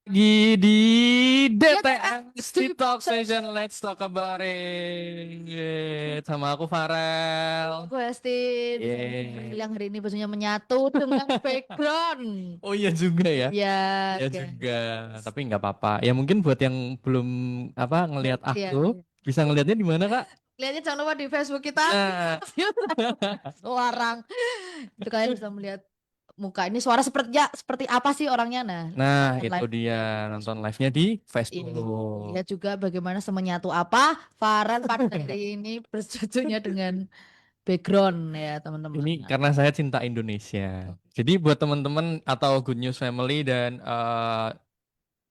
Lagi di Ya, DTS di Talk Session. Let's talk about it. Sama aku Farel. aku Hesti Yeay. yang hari ini bajunya menyatu dengan background. Oh iya juga ya. Ya, Ya oke. juga. Tapi nggak apa-apa. Ya mungkin buat yang belum ngelihat Iya. aku, bisa ngelihatnya di mana, Kak? Lihatnya jangan lupa di Facebook kita. Nah, Larang. Itu kalian bisa melihat muka ini suara seperti apa sih orangnya. Nah, nah nonton itu live dia nonton live-nya di ini. Facebook. Lihat juga bagaimana semenyatu apa Farhan pada hari ini bercucunya dengan background ya teman-teman. Ini karena saya cinta Indonesia. Jadi buat teman-teman atau Good News Family dan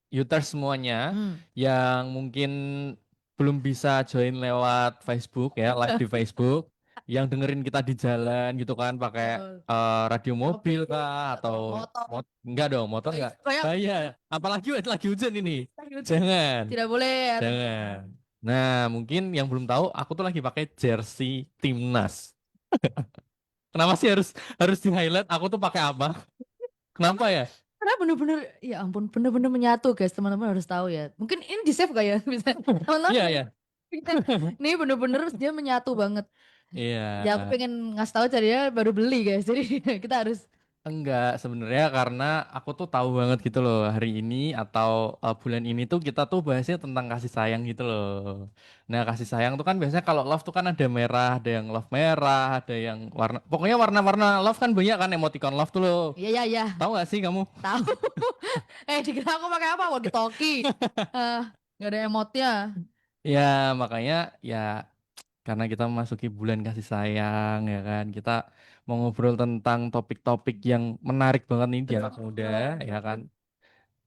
Uters semuanya Hmm. yang mungkin belum bisa join lewat Facebook ya, live di Facebook, yang dengerin kita di jalan gitu kan, pakai radio mobil Mobil, kah atau motor. enggak dong, motor enggak. Kayak Bahaya, apalagi lagi hujan ini. Jangan, tidak boleh ya. jangan. Nah, mungkin yang belum tahu, aku tuh lagi pakai jersey timnas. Kenapa sih harus harus di highlight? Aku tuh pakai apa? Kenapa ya? Karena bener-bener, ya ampun, bener-bener menyatu guys, teman-teman harus tahu ya. Mungkin ini di save kayak bisa, teman-teman. Iya ya. Ini bener-bener dia menyatu banget. Iya. Ya aku pengen ngasih tahu jadi ya baru beli guys, jadi kita harus. Enggak, sebenarnya karena aku tuh tahu banget gitu loh hari ini atau bulan ini tuh kita tuh bahasnya tentang kasih sayang gitu loh. Nah, kasih sayang tuh kan biasanya kalau love tuh kan ada merah, ada yang love merah, ada yang warna, pokoknya warna-warna love kan banyak kan emoticon love tuh loh. Iya ya ya, Tahu gak sih kamu? tahu. Dikira aku pakai apa? Walkie talkie. Eh, nggak ada emotnya. Ya, makanya ya karena kita memasuki bulan kasih sayang ya kan, kita mau ngobrol tentang topik-topik yang menarik banget nih di anak muda ya kan.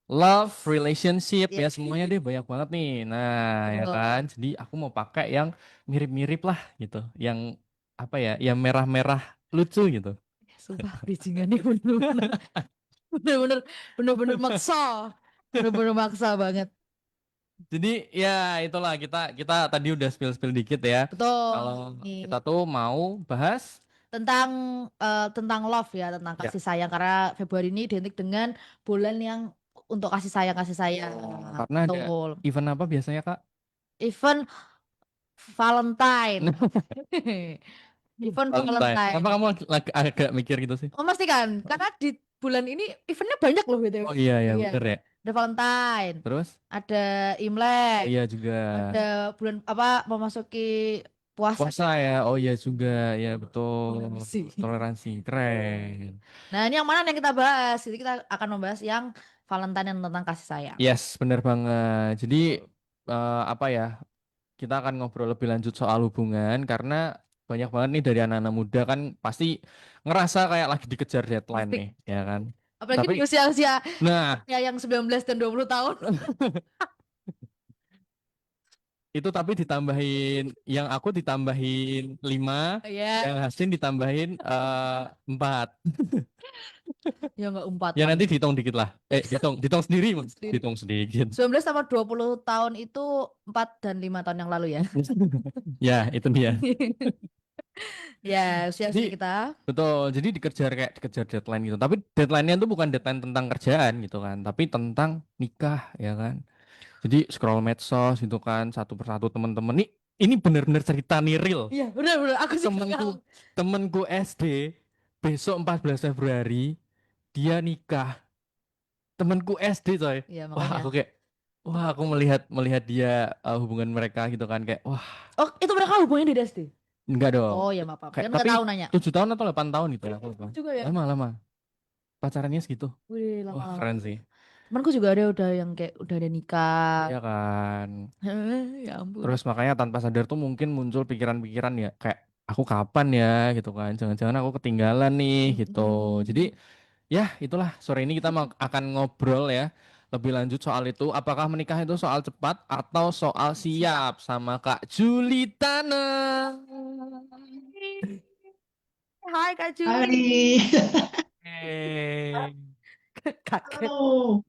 Love, relationship Ya, ya semuanya deh banyak banget nih. Nah, ya betul. kan. Jadi aku mau pakai yang mirip-mirip lah gitu. Yang apa ya? Yang merah-merah lucu gitu. Sumpah bajingan nih bener-bener, bener-bener, bener-bener maksa, bener-bener maksa banget. Jadi ya itulah kita kita tadi udah spill-spill dikit ya. Betul. Kalau kita Nih, tuh mau bahas tentang tentang love ya, tentang ya, kasih sayang karena Februari ini identik dengan bulan yang untuk kasih sayang, kasih sayang. karena ada Betul. event apa biasanya, Kak? Event Valentine. Event Valentine. Kenapa Valentine. kamu agak mikir gitu sih? Memastikan karena di bulan ini eventnya banyak loh gitu. Oh iya ya Iya. bener ya. Ada Valentine, Terus? ada Imlek, Oh iya juga. ada bulan apa memasuki puasa. Puasa ya. Oh iya juga. Ya betul. Toleransi. Toleransi. Keren. Nah, ini yang mana yang kita bahas? Jadi kita akan membahas yang Valentine yang tentang kasih sayang. Yes, bener banget. Jadi apa ya? Kita akan ngobrol lebih lanjut soal hubungan karena banyak banget nih dari anak-anak muda kan pasti ngerasa kayak lagi dikejar deadline Pasti. nih, ya kan? Apalagi Tapi di usia-usia nah, ya yang 19 dan 20 tahun. itu tapi ditambahin yang aku ditambahin 5, Ya, yang Hasin ditambahin 4. ya nggak Ya umpatan. nanti dihitung dikit lah. Dihitung, dihitung sendiri, Mas. Sendiri. Dihitung sedikit. 19 sama 20 tahun itu 4 dan 5 tahun yang lalu ya. Ya, itu dia. Ya, usia-usia Jadi kita. betul, jadi dikejar kayak dikejar deadline gitu. Tapi deadline-nya itu bukan deadline tentang kerjaan gitu kan, tapi tentang nikah ya kan. Jadi scroll medsos gitu kan, satu persatu teman-teman. Ini bener-bener cerita nih real. Iya, benar-benar aku sih Temenku temenku SD besok 14 Februari dia nikah. Temenku SD coy. Iya, Wah, makanya. aku kayak wah, aku melihat melihat dia hubungan mereka gitu kan kayak wah, Oh, itu mereka hubungannya di SD. enggak dong. Oh, ya maaf. Kayak Kan nggak tapi tahu nanya. 7 tahun atau 8 tahun gitu ya aku lupa. Juga ya. Lama lama. Pacarannya segitu. Wih, Wah, lama-lama. keren sih. Temanku juga ada udah yang kayak udah ada nikah. Iya kan. Ya ampun. Terus makanya tanpa sadar tuh mungkin muncul pikiran-pikiran ya kayak aku kapan ya gitu kan. Jangan-jangan aku ketinggalan nih gitu. Jadi Mm-mm. ya itulah sore ini kita akan ngobrol ya lebih lanjut soal itu. Apakah menikah itu soal cepat atau soal Siap. siap sama Kak Julitana. Hai Kak Juli. Hai, Hey. Kaget. halo.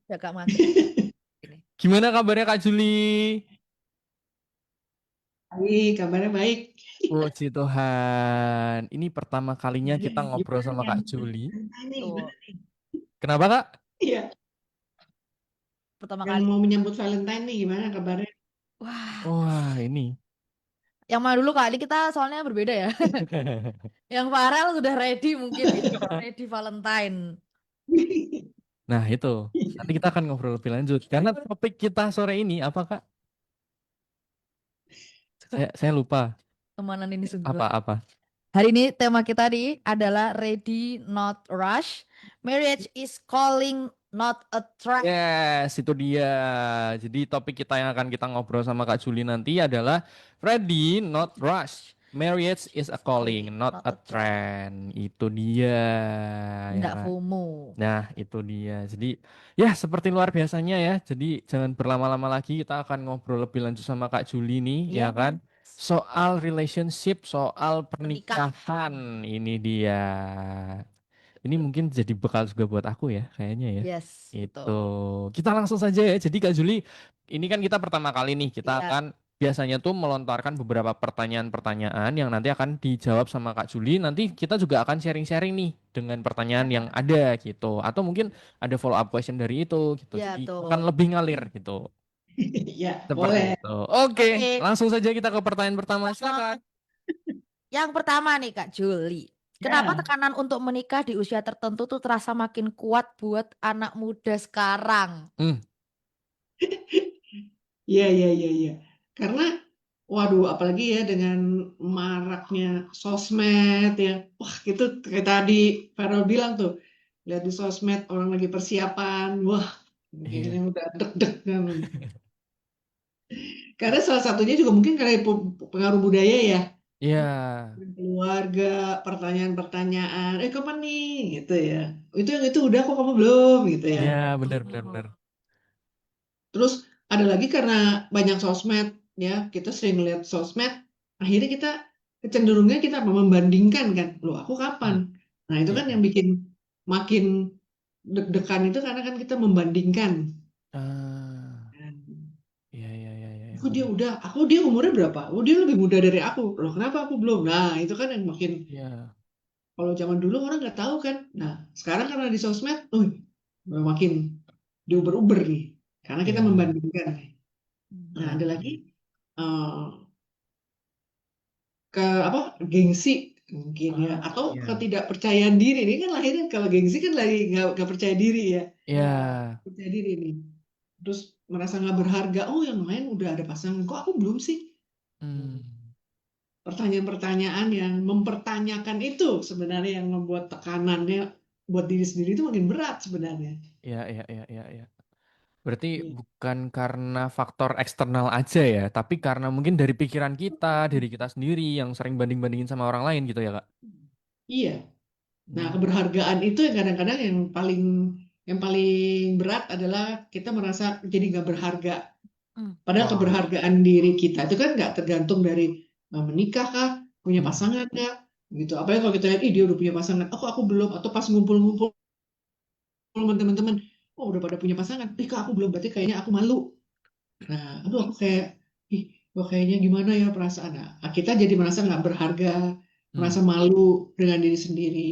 Ya Kak Mantri. Ini. Gimana kabarnya Kak Juli? Baik, kabarnya baik. Puji Tuhan. Ini pertama kalinya Iya, kita ngobrol gimana sama nih? Kak Juli. Ini Tuh. gimana? Kenapa Kak? Iya, pertama Yang kali. mau menyambut Valentine nih gimana kabarnya? Wah, Wah, ini. yang mana dulu kali kita soalnya berbeda ya. Yang Farel sudah ready mungkin ya. Ready Valentine. Nah, itu. Nanti kita akan ngobrol lebih lanjut. Karena topik kita sore ini apa, Kak? Saya lupa. Kemanan ini sungguh. Apa-apa. Hari ini tema kita nih adalah ready not rush. Marriage is calling not a trap. Yes, itu dia. Jadi topik kita yang akan kita ngobrol sama Kak Juli nanti adalah ready, not rush. Marriage is a calling, not Not a a trap. trend. Itu dia, ya Tidak kan? FOMO. Nah, itu dia. Jadi, ya seperti luar biasanya ya. Jadi jangan berlama-lama lagi. Kita akan ngobrol lebih lanjut sama Kak Juli nih, ya Iya. kan? Soal relationship, soal Pernikahan. pernikahan. Ini dia. Ini mungkin jadi bekal juga buat aku ya, kayaknya ya. Yes, Itu. betul. Kita langsung saja ya. Jadi Kak Juli, ini kan kita pertama kali nih, kita Iya. akan biasanya tuh melontarkan beberapa pertanyaan-pertanyaan yang nanti akan dijawab sama Kak Juli. Nanti kita juga akan sharing-sharing nih dengan pertanyaan yang ada gitu. Atau mungkin ada follow up question dari itu gitu. Iya, Jadi tuh. akan lebih ngalir gitu. Ya, Seperti boleh. itu. Oke, Oke. langsung saja kita ke pertanyaan pertama. Silakan. Yang pertama nih Kak Juli. Kenapa Ya, tekanan untuk menikah di usia tertentu tuh terasa makin kuat buat anak muda sekarang? Hmm, ya. Karena, waduh, apalagi ya dengan maraknya sosmed ya. Wah, itu kayak tadi Farel bilang tuh, lihat di sosmed orang lagi persiapan. Wah, iya. kayaknya udah deg-degan. Karena salah satunya juga mungkin karena pengaruh budaya ya. Iya. Keluarga, pertanyaan-pertanyaan, kapan nih, gitu ya. Itu udah kok kamu belum, gitu ya. Iya, benar benar benar. Terus ada lagi karena banyak sosmed, ya kita sering lihat sosmed, akhirnya kita kecenderungannya kita apa, membandingkan kan, loh aku Hmm, kapan? Nah itu iya. kan yang bikin makin deg-degan itu karena kan kita membandingkan. Ah, iya iya iya iya iya, Aku dia benar. udah, dia umurnya berapa? Oh dia lebih muda dari aku, loh kenapa aku belum? Nah itu kan yang makin. Iya. Kalau zaman dulu orang nggak tahu kan. Nah, sekarang karena di sosmed, makin diuber-uber nih. Karena kita Iya. membandingkan. Nah, Hmm, ada lagi eh, ke apa gengsi mungkin ya, ah, atau iya. ketidakpercayaan diri. Ini kan lahirnya kalau gengsi kan lagi nggak percaya diri ya, Iya. percaya diri nih. Terus merasa nggak berharga. Oh, yang lain udah ada pasangan, kok aku belum sih? Hmm, Pertanyaan-pertanyaan yang mempertanyakan itu sebenarnya yang membuat tekanannya buat diri sendiri itu makin berat sebenarnya. iya iya iya iya iya. Berarti Iya. bukan karena faktor eksternal aja ya, tapi karena mungkin dari pikiran kita, diri kita sendiri yang sering banding-bandingin sama orang lain gitu ya, Kak. Iya. Nah, Hmm, keberhargaan itu yang kadang-kadang yang paling berat adalah kita merasa jadi nggak berharga. Padahal Wah. keberhargaan diri kita itu kan nggak tergantung dari menikah kah, punya Hmm, pasangan nggak, gitu. Apalagi kalau kita lihat, ih dia udah punya pasangan, aku belum, atau pas ngumpul-ngumpul sama teman-teman, oh udah pada punya pasangan, kak aku belum, berarti kayaknya aku malu. Nah, aduh aku kayak, ih, kok kayaknya gimana ya perasaan. Nah, kita jadi merasa nggak berharga, hmm, merasa malu dengan diri sendiri.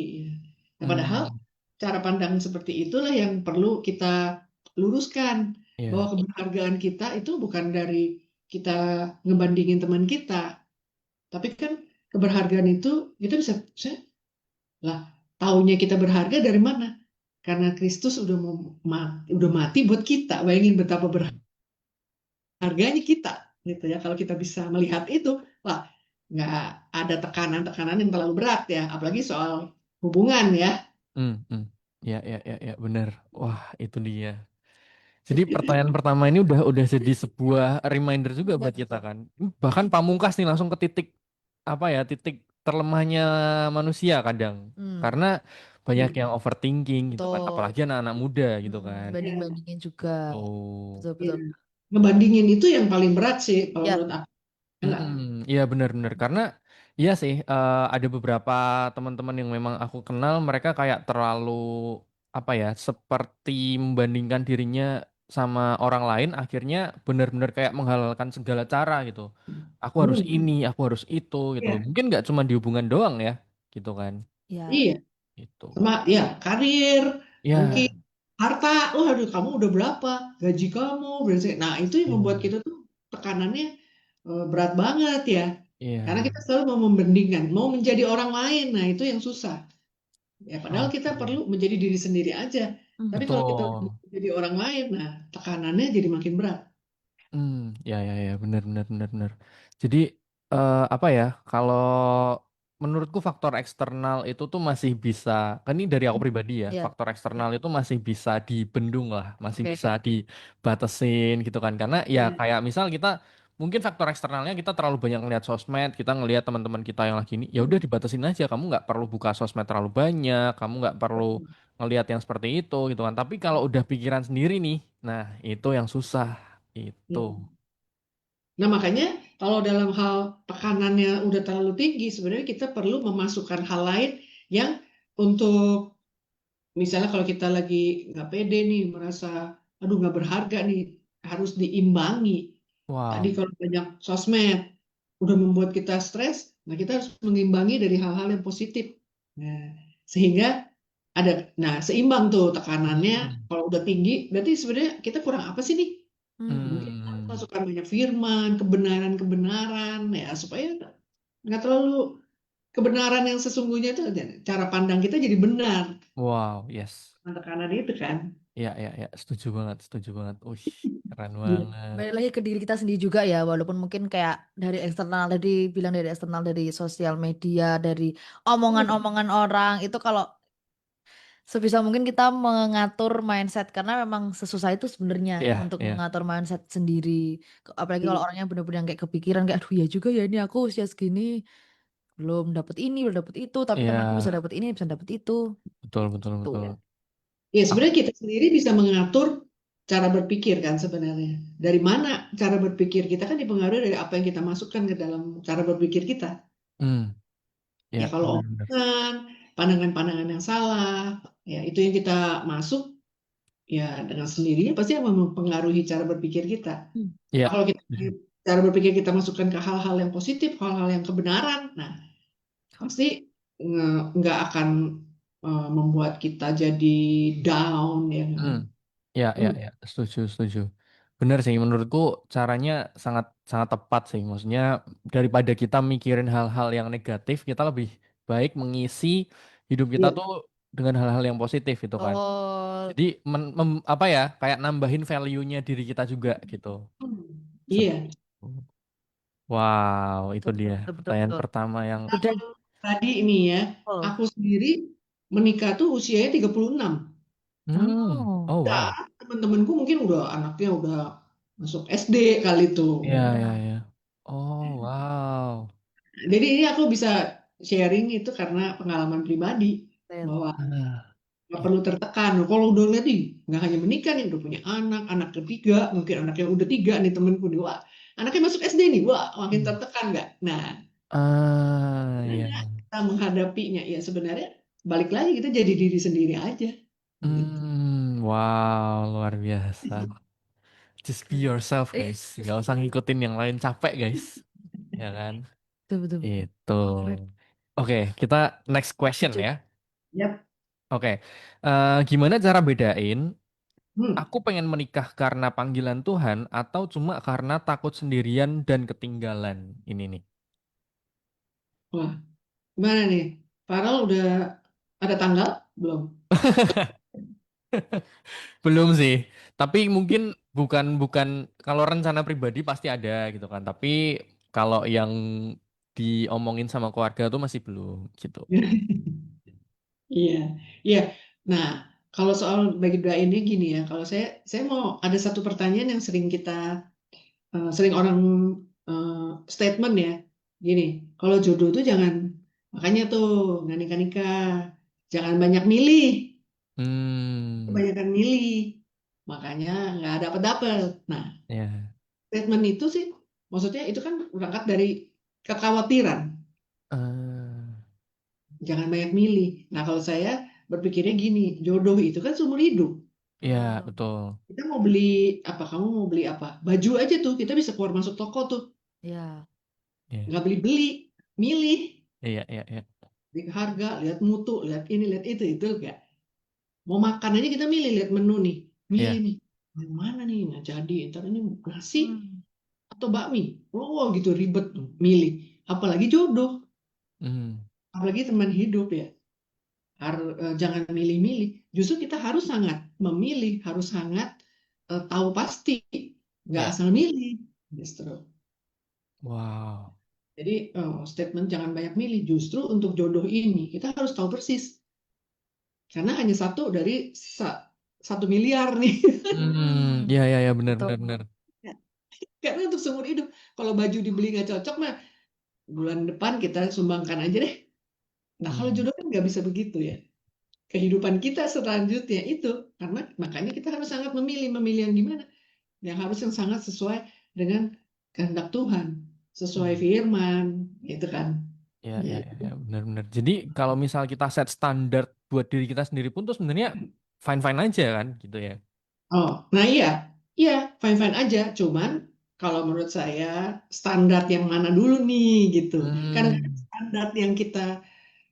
Nah, padahal hmm, cara pandang seperti itulah yang perlu kita luruskan, bahwa iya, keberhargaan kita itu bukan dari kita ngebandingin teman kita, tapi kan keberhargaan itu kita bisa, lah, taunya kita berharga dari mana? Karena Kristus udah mati buat kita. Bayangin betapa hmm, harganya kita, gitu ya. Kalau kita bisa melihat itu, wah, nggak ada tekanan-tekanan yang terlalu berat ya, apalagi soal hubungan ya. hmm. Ya, ya, ya, ya, benar. Wah, itu dia. Jadi pertanyaan pertama ini udah jadi sebuah reminder juga buat kita kan. Bahkan pamungkas nih langsung ke titik apa ya, titik terlemahnya manusia kadang. Hmm, Karena banyak yang overthinking gitu kan, betul. apalagi anak-anak muda gitu kan. Ya, Banding-bandingin juga. Oh. Betul, ya. betul. Ngebandingin itu yang paling berat sih kalau Ya, menurut aku. Enggak. Mm-mm. Iya benar-benar karena iya sih ada beberapa teman-teman yang memang aku kenal mereka kayak terlalu apa ya seperti membandingkan dirinya sama orang lain akhirnya benar-benar kayak menghalalkan segala cara gitu. Aku harus ini, Hmm. aku harus itu gitu. Iya, Mungkin nggak cuma di hubungan doang ya gitu kan. ya. iya. Itu. Sama ya karir Ya, mungkin, harta, aduh kamu udah berapa, gaji kamu, nah itu yang membuat Iya, kita tuh tekanannya berat banget ya. Karena iya. kita selalu mau membandingkan, mau menjadi orang lain, nah itu yang susah. Ya, padahal kita Oke. perlu menjadi diri sendiri aja. Tapi kalau kita Betul. menjadi orang lain, nah tekanannya jadi makin berat. Ya, ya, ya, benar, benar, benar, benar. Jadi, apa ya, kalau menurutku faktor eksternal itu tuh masih bisa, kan ini dari aku pribadi ya, Ya, faktor ya, eksternal itu masih bisa dibendung lah, masih oke. bisa dibatasin gitu kan. Karena ya Ya, kayak misal kita, mungkin faktor eksternalnya kita terlalu banyak ngelihat sosmed, kita ngelihat teman-teman kita yang lagi ini, ya udah dibatasin aja, kamu nggak perlu buka sosmed terlalu banyak, kamu nggak perlu ngelihat yang seperti itu gitu kan. Tapi kalau udah pikiran sendiri nih, nah itu yang susah. Itu. ya. Nah, makanya kalau dalam hal tekanannya udah terlalu tinggi, sebenarnya kita perlu memasukkan hal lain yang untuk misalnya kalau kita lagi nggak pede nih, merasa aduh nggak berharga nih, harus diimbangi. Tadi Wow. kalau banyak sosmed udah membuat kita stres, nah kita harus mengimbangi dari hal-hal yang positif. Nah, sehingga nah seimbang tuh tekanannya. Hmm. Kalau udah tinggi, berarti sebenarnya kita kurang apa sih nih? Mungkin kita harus Hmm. masukkan banyak firman, kebenaran-kebenaran ya supaya nggak terlalu kebenaran yang sesungguhnya itu cara pandang kita jadi benar. Wow, yes. Nah, tekanan itu kan. Ya, ya, ya. Setuju banget, setuju banget. Wih, keren Iya. banget. Balik lagi ke diri kita sendiri juga ya, walaupun mungkin kayak dari eksternal tadi bilang dari eksternal dari sosial media, dari Hmm. omongan-omongan orang itu kalau sebisa mungkin kita mengatur mindset karena memang sesusah itu sebenarnya Ya, untuk ya. mengatur mindset sendiri. Apalagi kalau orangnya benar-benar kayak kepikiran kayak aduh ya juga ya ini aku usia segini belum dapet ini, belum dapet itu, tapi temanku bisa Ya, dapet ini, bisa dapet itu. betul, betul, Gitu. betul. Ya, Ak- sebenarnya kita sendiri bisa mengatur cara berpikir kan sebenarnya. Dari mana cara berpikir kita kan dipengaruhi dari apa yang kita masukkan ke dalam cara berpikir kita. Hmm, Ya ya, kalau benar-benar. omongan, pandangan-pandangan yang salah, ya itu yang kita masuk, ya dengan sendirinya pasti akan mempengaruhi cara berpikir kita. Hmm. Nah, Ya. kalau kita cara berpikir kita masukkan ke hal-hal yang positif, hal-hal yang kebenaran, nah pasti nggak akan membuat kita jadi down ya kan. Hmm. Ya, ya, Hmm. ya. Setuju, setuju. Benar sih, menurutku caranya sangat sangat tepat sih. Maksudnya daripada kita mikirin hal-hal yang negatif, kita lebih baik mengisi hidup kita Iya. tuh dengan hal-hal yang positif itu kan. Oh, Jadi apa ya, kayak nambahin value-nya diri kita juga gitu. Hmm. Seperti Iya. itu. Wow, itu betul, dia betul, betul, pertanyaan betul. pertama yang Udah, Tadi ini ya, oh. aku sendiri menikah tuh usianya 36. Oh. oh Ya, wow. teman-temanku mungkin udah anaknya udah masuk SD kali tuh. Iya, iya, iya. Oh wow. Jadi ini aku bisa sharing itu karena pengalaman pribadi bahwa Ah, nggak iya. perlu tertekan. Kalau udah lihat nih, nggak hanya menikah nih, udah punya anak, anak ketiga, mungkin anaknya udah tiga nih temenku nih, wah, anaknya masuk SD nih, wah, makin Hmm. tertekan nggak? Nah, Iya. gimana kita menghadapinya? Ya sebenarnya balik lagi kita jadi diri sendiri aja, gitu. Wow, luar biasa. Just be yourself, Eh, guys. Gak usah ngikutin yang lain, capek, guys. Ya kan? betul, betul. Itu. Keren. Oke, kita next question Lanjut. ya. Yap. Oke, gimana cara bedain Hmm. aku pengen menikah karena panggilan Tuhan atau cuma karena takut sendirian dan ketinggalan? Ini nih. Wah, gimana nih? Farel udah ada tanggal? Belum? Belum sih. Tapi mungkin bukan bukan kalau rencana pribadi pasti ada gitu kan. Tapi kalau yang diomongin sama keluarga tuh masih belum gitu. Iya, iya. Nah, kalau soal bagi dua ini gini ya, kalau saya mau ada satu pertanyaan yang sering orang eh, statement ya, gini, kalau jodoh tuh jangan, makanya tuh nggak nikah-nikah, jangan banyak milih, Hmm, kebanyakan milih, makanya nggak dapet-dapet. Nah, ya. statement itu sih, maksudnya itu kan berangkat dari kekhawatiran, Eh, jangan banyak milih. Nah, kalau saya berpikirnya gini, jodoh itu kan seumur hidup. ya, Oh, betul. Kita mau beli apa? Kamu mau beli apa? Baju aja tuh, kita bisa keluar masuk toko tuh, ya. Iya, nggak beli-beli, milih, iya, iya, iya. lihat harga, lihat mutu, lihat ini, lihat itu enggak. Mau makan aja kita milih, lihat menu nih, milih Iya. nih, yang mana nih, nah jadi ntar ini nasi Hmm. atau bakmi, oh gitu ribet tuh milih, apalagi jodoh, Hmm. apalagi teman hidup ya. Jangan milih-milih. Justru kita harus sangat memilih, harus sangat tahu pasti, nggak Iya. asal milih. Justru. Wow. Jadi statement jangan banyak milih. Justru untuk jodoh ini kita harus tahu persis, karena hanya satu dari 1 miliar nih. Iya, iya, iya, benar, Betul. benar, benar. Karena untuk seumur hidup, kalau baju dibeli nggak cocok mah bulan depan kita sumbangkan aja deh. Nah kalau Hmm. jodoh kan nggak bisa begitu ya. Kehidupan kita selanjutnya itu, karena makanya kita harus sangat memilih yang gimana. Yang harus yang sangat sesuai dengan kehendak Tuhan, sesuai Hmm. firman, gitu kan. Iya, iya, Ya. iya, iya, benar, benar. Jadi kalau misal kita set standar buat diri kita sendiri pun tuh sebenarnya fine-fine aja kan, gitu ya. Oh, nah iya, iya, fine-fine aja. Cuman kalau menurut saya standar yang mana dulu nih, gitu. Kadang-kadang Hmm. standar yang kita,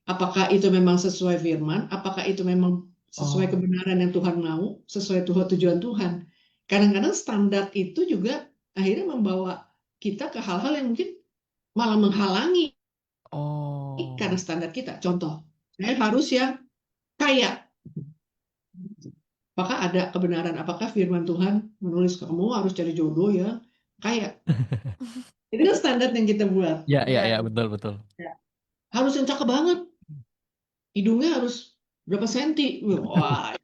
apakah itu memang sesuai firman, apakah itu memang sesuai Oh. kebenaran yang Tuhan mau, sesuai tujuan Tuhan. Kadang-kadang standar itu juga akhirnya membawa kita ke hal-hal yang mungkin malah menghalangi karena Oh. standar kita. Contoh, saya harus yang kaya. Apakah ada kebenaran? Apakah firman Tuhan menulis kamu harus cari jodoh ya kaya? Itu kan standar yang kita buat. Ya, ya, ya, Ya. betul, betul. Ya. Harus yang cakep banget. Hidungnya harus berapa senti. Wah,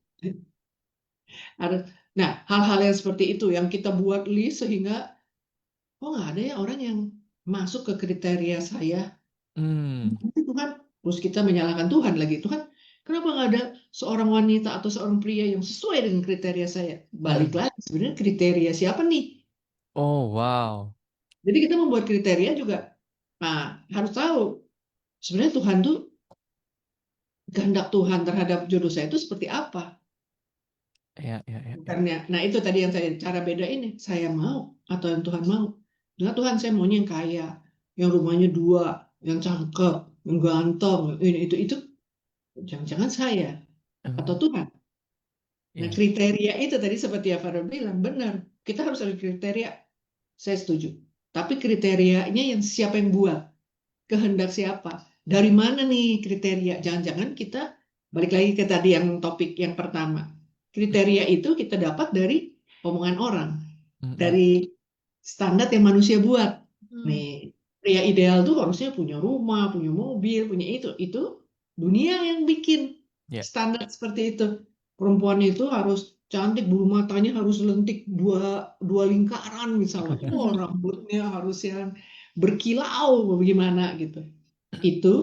harus. Nah, hal-hal yang seperti itu yang kita buat list sehingga kok nggak ada ya orang yang masuk ke kriteria saya. Hmm. Itu Tuhan, terus kita menyalahkan Tuhan lagi. Tuhan, kenapa nggak ada seorang wanita atau seorang pria yang sesuai dengan kriteria saya? Balik Hmm. lagi, sebenarnya kriteria siapa nih? Oh, wow. Jadi kita membuat kriteria juga. Nah, harus tahu sebenarnya Tuhan tuh, kehendak Tuhan terhadap jodoh saya itu seperti apa. Ya, ya, ya, ya. Bukannya, nah itu tadi yang saya cara beda ini. Saya mau atau yang Tuhan mau. Nah, Tuhan saya maunya yang kaya, yang rumahnya 2, yang cakep, yang ganteng, ini itu jangan-jangan saya atau Oh, Tuhan. Nah, ya. kriteria itu tadi seperti yang Farah bilang, benar. Kita harus ada kriteria. Saya setuju. Tapi kriterianya yang siapa yang buat? Kehendak siapa? Dari mana nih kriteria? Jangan-jangan kita balik lagi ke tadi yang topik yang pertama. Kriteria itu kita dapat dari omongan orang, Mm-mm. dari standar yang manusia buat. Hmm. Nih, pria ideal tuh harusnya punya rumah, punya mobil, punya itu. Itu dunia yang bikin Ya. standar seperti itu. Perempuan itu harus cantik, bulu matanya harus lentik dua lingkaran misalnya. Oh, rambutnya harus yang berkilau, bagaimana gitu. Itu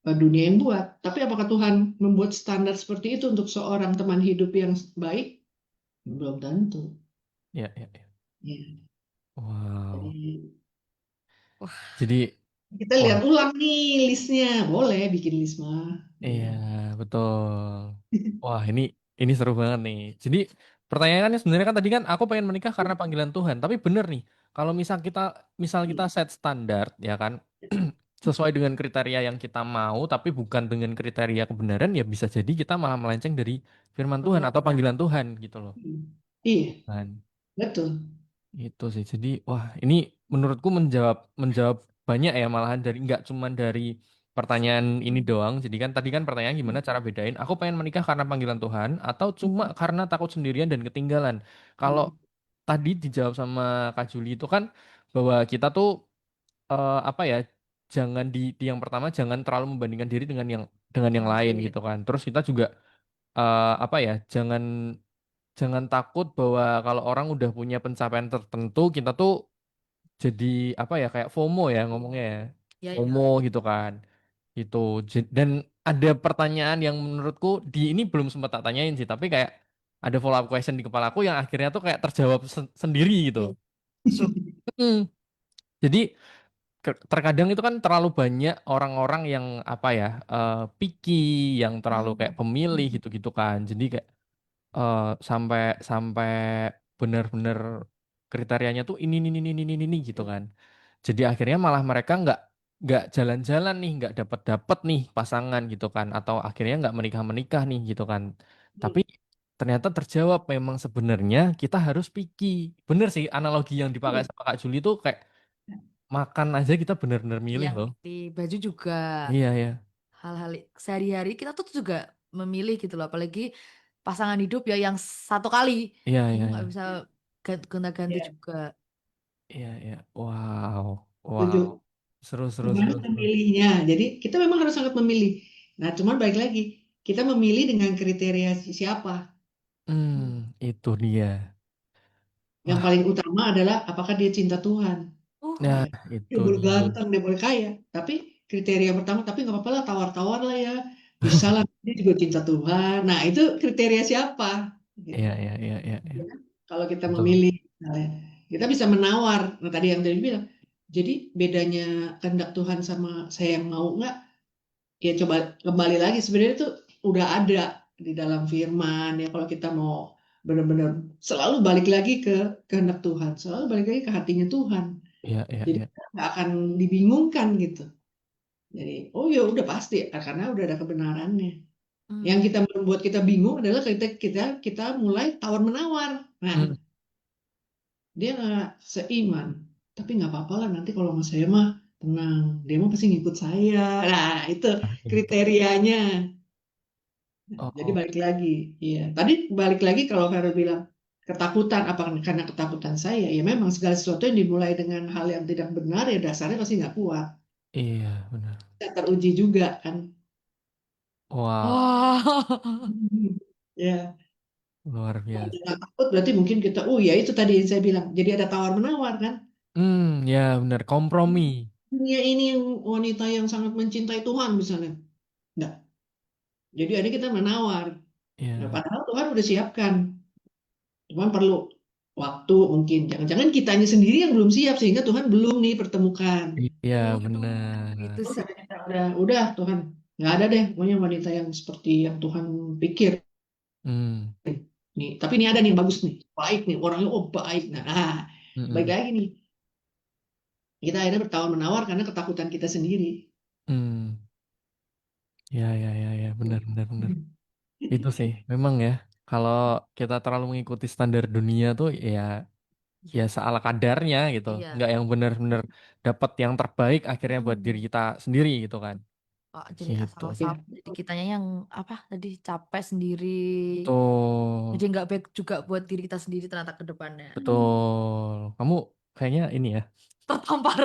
dunia yang buat. Tapi apakah Tuhan membuat standar seperti itu untuk seorang teman hidup yang baik? Belum tentu. Ya, ya, ya. Ya. Wow. Jadi Wah, Jadi, kita lihat wah, ulang nih listnya. Boleh bikin list mah. iya, Ya. betul. Wah, ini seru banget nih. Jadi, pertanyaannya sebenarnya kan tadi kan aku pengen menikah karena panggilan Tuhan. Tapi bener nih, kalau misal kita set standar, ya kan, sesuai dengan kriteria yang kita mau, tapi bukan dengan kriteria kebenaran, ya bisa jadi kita malah melenceng dari firman Tuhan atau panggilan Tuhan gitu loh. Iya, Kan? betul. Itu sih. Jadi, wah, ini menurutku menjawab menjawab banyak ya malahan dari nggak cuman dari pertanyaan ini doang. Jadi kan tadi kan pertanyaan gimana cara bedain aku pengen menikah karena panggilan Tuhan atau cuma karena takut sendirian dan ketinggalan. Kalau tadi dijawab sama Kak Juli itu kan bahwa kita tuh apa ya jangan di yang pertama jangan terlalu membandingkan diri dengan yang lain gitu kan. Terus kita juga apa ya jangan jangan takut bahwa kalau orang udah punya pencapaian tertentu, kita tuh jadi apa ya kayak FOMO ya ngomongnya ya. ya ya. FOMO gitu kan. Gitu. Dan ada pertanyaan yang menurutku di ini belum sempat tak tanyain sih, tapi kayak ada follow up question di kepalaku yang akhirnya tuh kayak terjawab sendiri gitu. So, Hmm. Jadi terkadang itu kan terlalu banyak orang-orang yang apa ya picky, yang terlalu kayak pemilih gitu-gitu kan. Jadi kayak eh, sampai sampai benar-benar kriterianya tuh ini gitu kan. Jadi akhirnya malah mereka nggak jalan-jalan nih, nggak dapat-dapat nih pasangan gitu kan, atau akhirnya nggak menikah-menikah nih gitu kan. Tapi ternyata terjawab memang sebenarnya kita harus picky. Bener sih analogi yang dipakai Iya. sama Kak Juli itu kayak makan aja kita bener-bener milih Yang loh. di baju juga Iya ya, hal-hal sehari-hari kita tuh juga memilih gitu loh. Apalagi pasangan hidup ya yang satu kali. iya Kamu iya nggak iya, bisa gonta-ganti Ya, juga. iya iya. Wow, wow, setuju. seru seru Gimana seru seru. memilihnya? Jadi kita memang harus sangat memilih. Nah, cuman baik lagi, kita memilih dengan kriteria siapa. Itu dia. Yang Wah, paling utama adalah apakah dia cinta Tuhan. nah Ya, dia itu boleh dia. ganteng, dia boleh kaya. Tapi kriteria pertama, tapi nggak apa-apa lah, tawar-tawar lah ya. Bisa lah, dia juga cinta Tuhan. Nah, itu kriteria siapa? Gitu. Iya iya iya iya iya. Ya kan? Kalau kita Betul. memilih, misalnya, kita bisa menawar. Nah, tadi yang tadi bilang, jadi bedanya kehendak Tuhan sama saya yang mau nggak? Ya coba kembali lagi sebenarnya itu udah ada di dalam firman ya kalau kita mau benar-benar selalu balik lagi ke kehendak Tuhan, selalu balik lagi ke hatinya Tuhan. Iya iya Jadi iya. kita nggak akan dibingungkan gitu. Jadi oh ya udah pasti karena udah ada kebenarannya. Yang Hmm. kita membuat kita bingung adalah kita kita kita mulai tawar menawar. Nah Hmm. dia nggak seiman, tapi nggak apa-apa lah nanti kalau sama saya mah tenang, dia mah pasti ngikut saya. Nah itu Nah, itu. kriterianya. Jadi Oh, balik lagi, iya. Tadi balik lagi kalau Vero bilang ketakutan, apa karena ketakutan saya? Ya memang segala sesuatu yang dimulai dengan hal yang tidak benar ya dasarnya pasti nggak kuat. iya benar. Saya teruji juga kan. Wow, Wah. Ya, luar kalau biasa. jangan takut berarti mungkin kita, oh ya itu tadi yang saya bilang. Jadi ada tawar menawar kan. Ya benar kompromi. Dunia ini yang wanita yang sangat mencintai Tuhan misalnya. Enggak. Jadi ada kita menawar. Nah, Iya. padahal Tuhan udah siapkan. Tuhan perlu waktu mungkin. Jangan-jangan kitanya sendiri yang belum siap sehingga Tuhan belum nih pertemukan. Iya Itu benar. sih. Udah Tuhan nggak ada deh pokoknya wanita yang seperti yang Tuhan pikir Hmm. nih. Tapi ini ada nih yang bagus nih, baik nih orangnya, oh baik. Nah, baik Mm-mm. lagi nih. Kita akhirnya bertawar menawar karena ketakutan kita sendiri. Hmm. Ya ya ya ya benar benar benar. Itu sih memang ya. Kalau kita terlalu mengikuti standar dunia tuh ya ya seala kadarnya gitu. Iya. Nggak yang benar-benar dapat yang terbaik akhirnya buat diri Hmm. kita sendiri gitu kan. Kok jadi Gitu. asal Ya, jadi kitanya yang apa tadi capek sendiri. Betul. Jadi nggak baik juga buat diri kita sendiri ternyata ke depannya. Betul. Kamu kayaknya ini ya. Tertampar.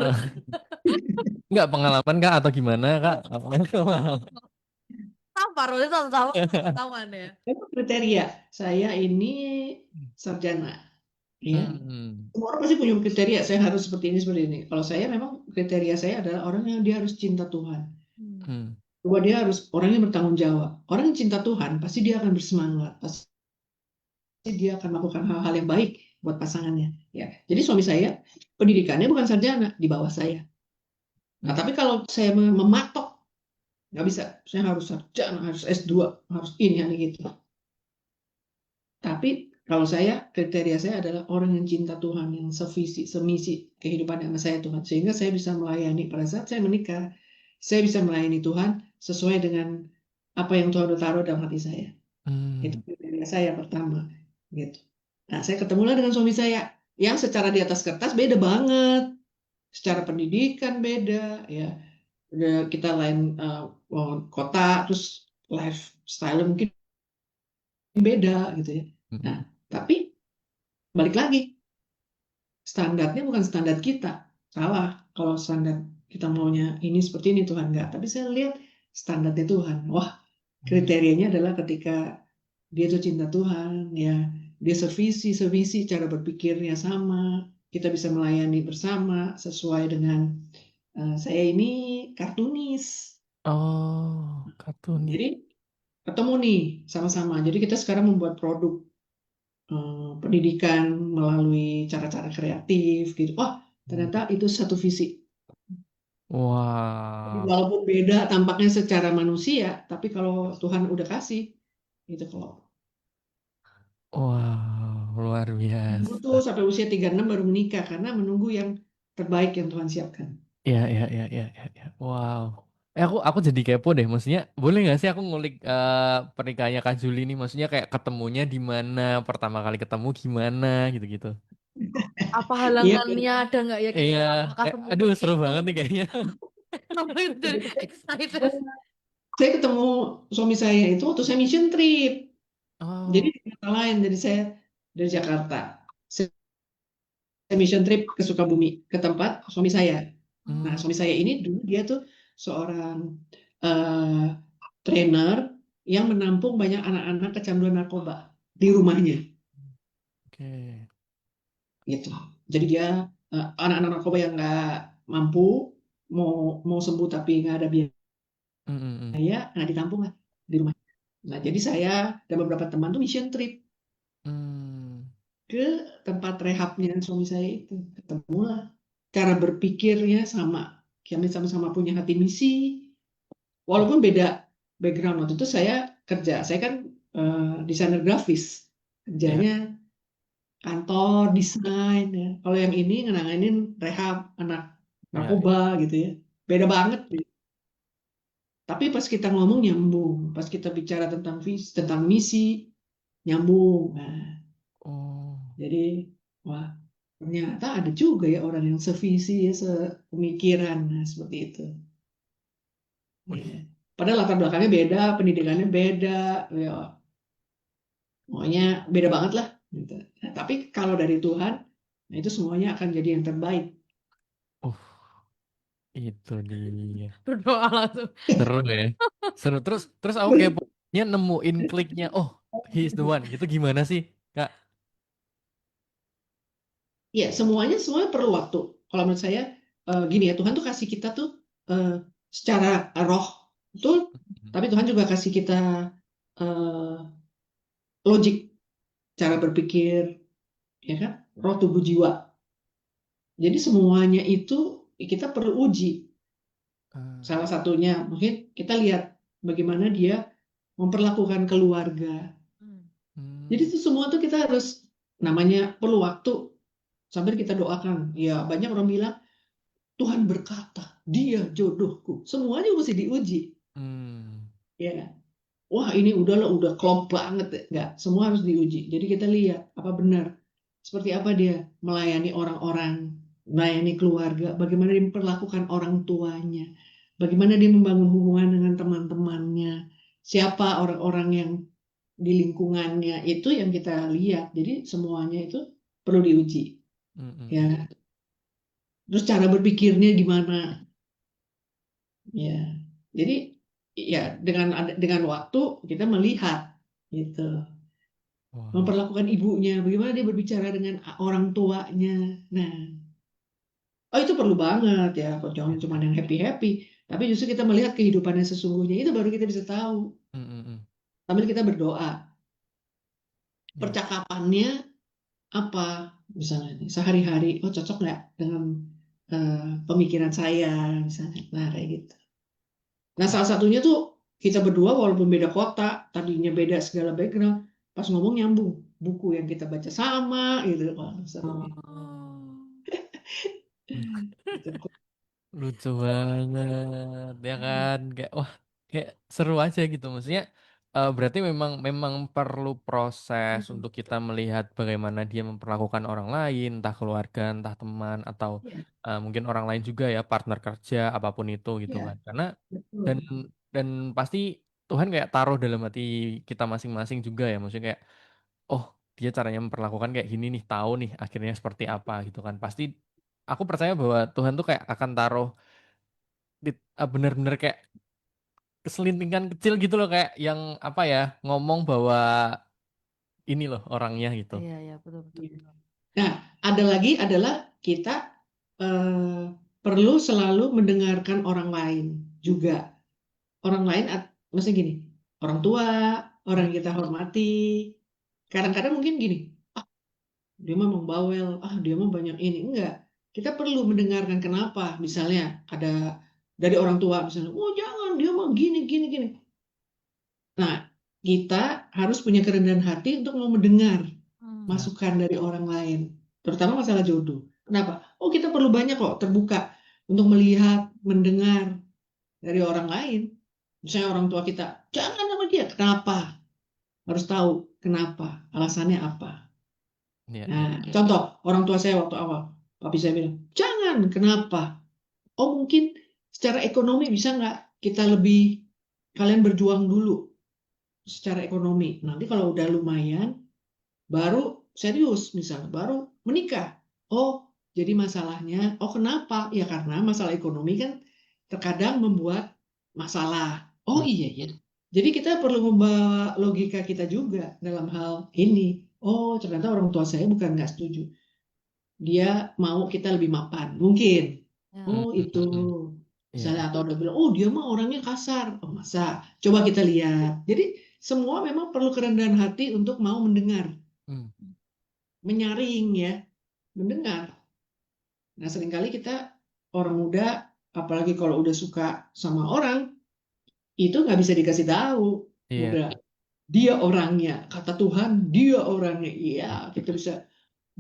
Nggak pengalaman kak atau gimana kak? Apa pengalaman? Tampar udah tahu taman ya. itu kriteria. Saya ini sarjana, ya. Hmm. Semua orang pasti punya kriteria. Saya harus seperti ini seperti ini. Kalau saya memang kriteria saya adalah orang yang dia harus cinta Tuhan. Hmm. Hmm. Bahwa dia harus orang yang bertanggung jawab. Orang yang cinta Tuhan pasti dia akan bersemangat. Pasti dia akan melakukan hal-hal yang baik buat pasangannya. Ya, jadi suami saya pendidikannya bukan sarjana di bawah saya. Nah, Hmm. tapi kalau saya mematok nggak bisa, saya harus sarjana, harus S2, harus ini, ini gitu. Tapi kalau saya kriteria saya adalah orang yang cinta Tuhan, yang sevisi, semisi kehidupan sama saya Tuhan, sehingga saya bisa melayani pada saat saya menikah, saya bisa melayani Tuhan sesuai dengan apa yang Tuhan udah taruh dalam hati saya. Itu Hmm. kriteria saya pertama, gitu. Nah, saya ketemulah dengan suami saya yang secara di atas kertas beda banget, secara pendidikan beda, ya. Udah kita lain kota, terus lifestyle mungkin beda gitu ya. Nah, Hmm. tapi balik lagi, standarnya bukan standar kita. Salah kalau standar kita maunya ini seperti ini Tuhan enggak. Tapi saya lihat standarnya Tuhan. Wah, Hmm. kriterianya adalah ketika dia tuh cinta Tuhan, ya dia sevisi, sevisi cara berpikirnya sama, kita bisa melayani bersama sesuai dengan saya ini kartunis. Oh, kartun. Jadi ketemu nih sama-sama. Jadi kita sekarang membuat produk pendidikan melalui cara-cara kreatif gitu. Wah, ternyata itu satu visi. Jadi Wow. walaupun beda tampaknya secara manusia, tapi kalau Tuhan udah kasih, gitu kalau Wow, luar menunggu tuh biasa. sampai usia 36 baru menikah karena menunggu yang terbaik yang Tuhan siapkan. Ya, ya, ya, ya, ya, ya. Wow. Aku jadi kepo deh. Maksudnya boleh nggak sih aku ngulik pernikahannya Kak Juli ini? Maksudnya kayak ketemunya di mana, pertama kali ketemu gimana gitu-gitu. Apa Iya, halangannya ada nggak ya kita? Iya, Apakah aduh semungkin seru itu? banget nih kayaknya. Jadi excited. saya ketemu suami saya itu waktu saya mission trip. Jadi Oh, di kota lain, jadi saya dari Jakarta. Saya mission trip ke Sukabumi, ke tempat suami saya. Nah, hmm, suami saya ini dulu dia tuh seorang eh, trainer yang menampung banyak anak-anak kecanduan narkoba di rumahnya, oke. gitu. Jadi dia anak-anak narkoba yang nggak mampu mau mau sembuh tapi nggak ada Hmm, hmm, hmm. biaya, nah ditampung lah di rumah. Nah, jadi saya dan beberapa teman tuh mission trip Hmm, ke tempat rehabnya suami saya itu. Ketemulah cara berpikirnya sama. Kami sama-sama punya hati misi, wah, walaupun beda background. Waktu itu saya kan desainer grafis, ya. kerjanya kantor, desain ya. Kalau yang ini ngenanganin rehab anak Ya, ya. narkoba gitu ya. Beda banget. Tapi pas kita ngomong nyambung, pas kita bicara tentang tentang misi nyambung. Nah, Oh, jadi wah, ternyata ada juga ya orang yang sevisi ya, sepemikiran, nah, seperti itu. wih, Ya. Padahal latar belakangnya beda, pendidikannya beda, ya, pokoknya beda banget lah. Gitu. Nah, tapi kalau dari Tuhan, nah itu semuanya akan jadi yang terbaik. uh, itu dia. Berdoa langsung. Seru ya. Seru. Terus aku keponya nemuin kliknya. Oh, he is the one. Gitu gimana sih, Kak? Ya, semuanya perlu waktu. Kalau menurut saya gini ya, Tuhan tuh kasih kita tuh eh, secara roh betul, tapi Tuhan juga kasih kita eh, logik, cara berpikir, ya kan, roh tubuh jiwa. Jadi semuanya itu kita perlu uji. Ah, Salah satunya mungkin kita lihat bagaimana dia memperlakukan keluarga. Jadi hmm, itu semua tuh kita harus, namanya perlu waktu sambil kita doakan. Ya banyak orang bilang Tuhan berkata dia jodohku. Semuanya mesti diuji. hmm, Ya, wah ini udahlah udah klop banget ya. Enggak, semua harus diuji. Jadi kita lihat apa benar, seperti apa dia melayani orang-orang, melayani keluarga, bagaimana dia memperlakukan orang tuanya, bagaimana dia membangun hubungan dengan teman-temannya, siapa orang-orang yang di lingkungannya, itu yang kita lihat. Jadi semuanya itu perlu diuji. hmm, hmm, Ya, hmm. terus cara berpikirnya gimana? Ya, jadi ya dengan waktu kita melihat gitu. Wah, Memperlakukan ibunya, bagaimana dia berbicara dengan orang tuanya. Nah, oh itu perlu banget ya, kok jangan ya, cuma ya. yang happy-happy, tapi justru kita melihat kehidupannya sesungguhnya, itu baru kita bisa tahu. Hmm, hmm, hmm. Sambil kita berdoa, Ya. percakapannya apa, misalnya nih, sehari-hari, oh cocok nggak dengan pemikiran saya, misalnya, nah kayak gitu. Nah Oh, salah satunya tuh kita berdua walaupun beda kota, tadinya beda segala background, pas ngomong nyambung, buku yang kita baca sama, gitu, wah seru ya. Gitu. lucu banget ya kan kayak wah kayak seru aja gitu maksudnya berarti memang memang perlu proses untuk kita melihat bagaimana dia memperlakukan orang lain entah keluarga entah teman atau Ya, mungkin orang lain juga ya partner kerja apapun itu gitu ya, kan karena dan betul. dan pasti Tuhan kayak taruh dalam hati kita masing-masing juga ya maksudnya kayak oh dia caranya memperlakukan kayak gini nih tahu nih akhirnya seperti apa gitu kan pasti aku percaya bahwa Tuhan tuh kayak akan taruh bener-bener kayak keselintingan kecil gitu loh kayak yang apa ya ngomong bahwa ini loh orangnya gitu. Iya, iya, betul, betul, Ya. betul. Nah, ada lagi adalah kita eh, perlu selalu mendengarkan orang lain juga. Orang lain, maksudnya gini, orang tua, orang Hmm, yang kita hormati. Kadang-kadang mungkin gini, ah dia mah membawel, ah dia mah banyak ini. Enggak, kita perlu mendengarkan kenapa. Misalnya ada dari orang tua, misalnya, oh jangan, dia mah gini, gini, gini. Nah, kita harus punya kerendahan hati untuk mau mendengar nah, masukan dari orang lain, terutama masalah jodoh. Kenapa? Oh, kita perlu banyak kok terbuka untuk melihat, mendengar. dari orang lain. Misalnya orang tua kita, jangan sama dia. Kenapa? Harus tahu kenapa, alasannya apa. Iya, iya. Nah, contoh, orang tua saya waktu awal, papi saya bilang, jangan, kenapa? Oh mungkin secara ekonomi bisa nggak kita lebih, kalian berjuang dulu secara ekonomi. Nanti kalau udah lumayan, baru serius misalnya, baru menikah. Oh, jadi masalahnya, oh kenapa? Ya karena masalah ekonomi kan terkadang membuat masalah. Oh Hmm, iya ya. Jadi kita perlu membawa logika kita juga dalam hal ini. Oh, ternyata orang tua saya bukan nggak setuju. Dia mau kita lebih mapan. Mungkin. Ya. hmm, Oh hmm, itu. hmm, hmm. Iya, Misalnya atau udah bilang, oh dia mah orangnya kasar. Oh masa? Coba kita lihat. Jadi semua memang perlu kerendahan hati untuk mau mendengar, hmm, menyaring ya, mendengar. Nah seringkali kita orang muda, apalagi kalau udah suka sama orang, itu nggak bisa dikasih tahu. iya, Udah, dia orangnya, kata Tuhan, dia orangnya. Iya, kita bisa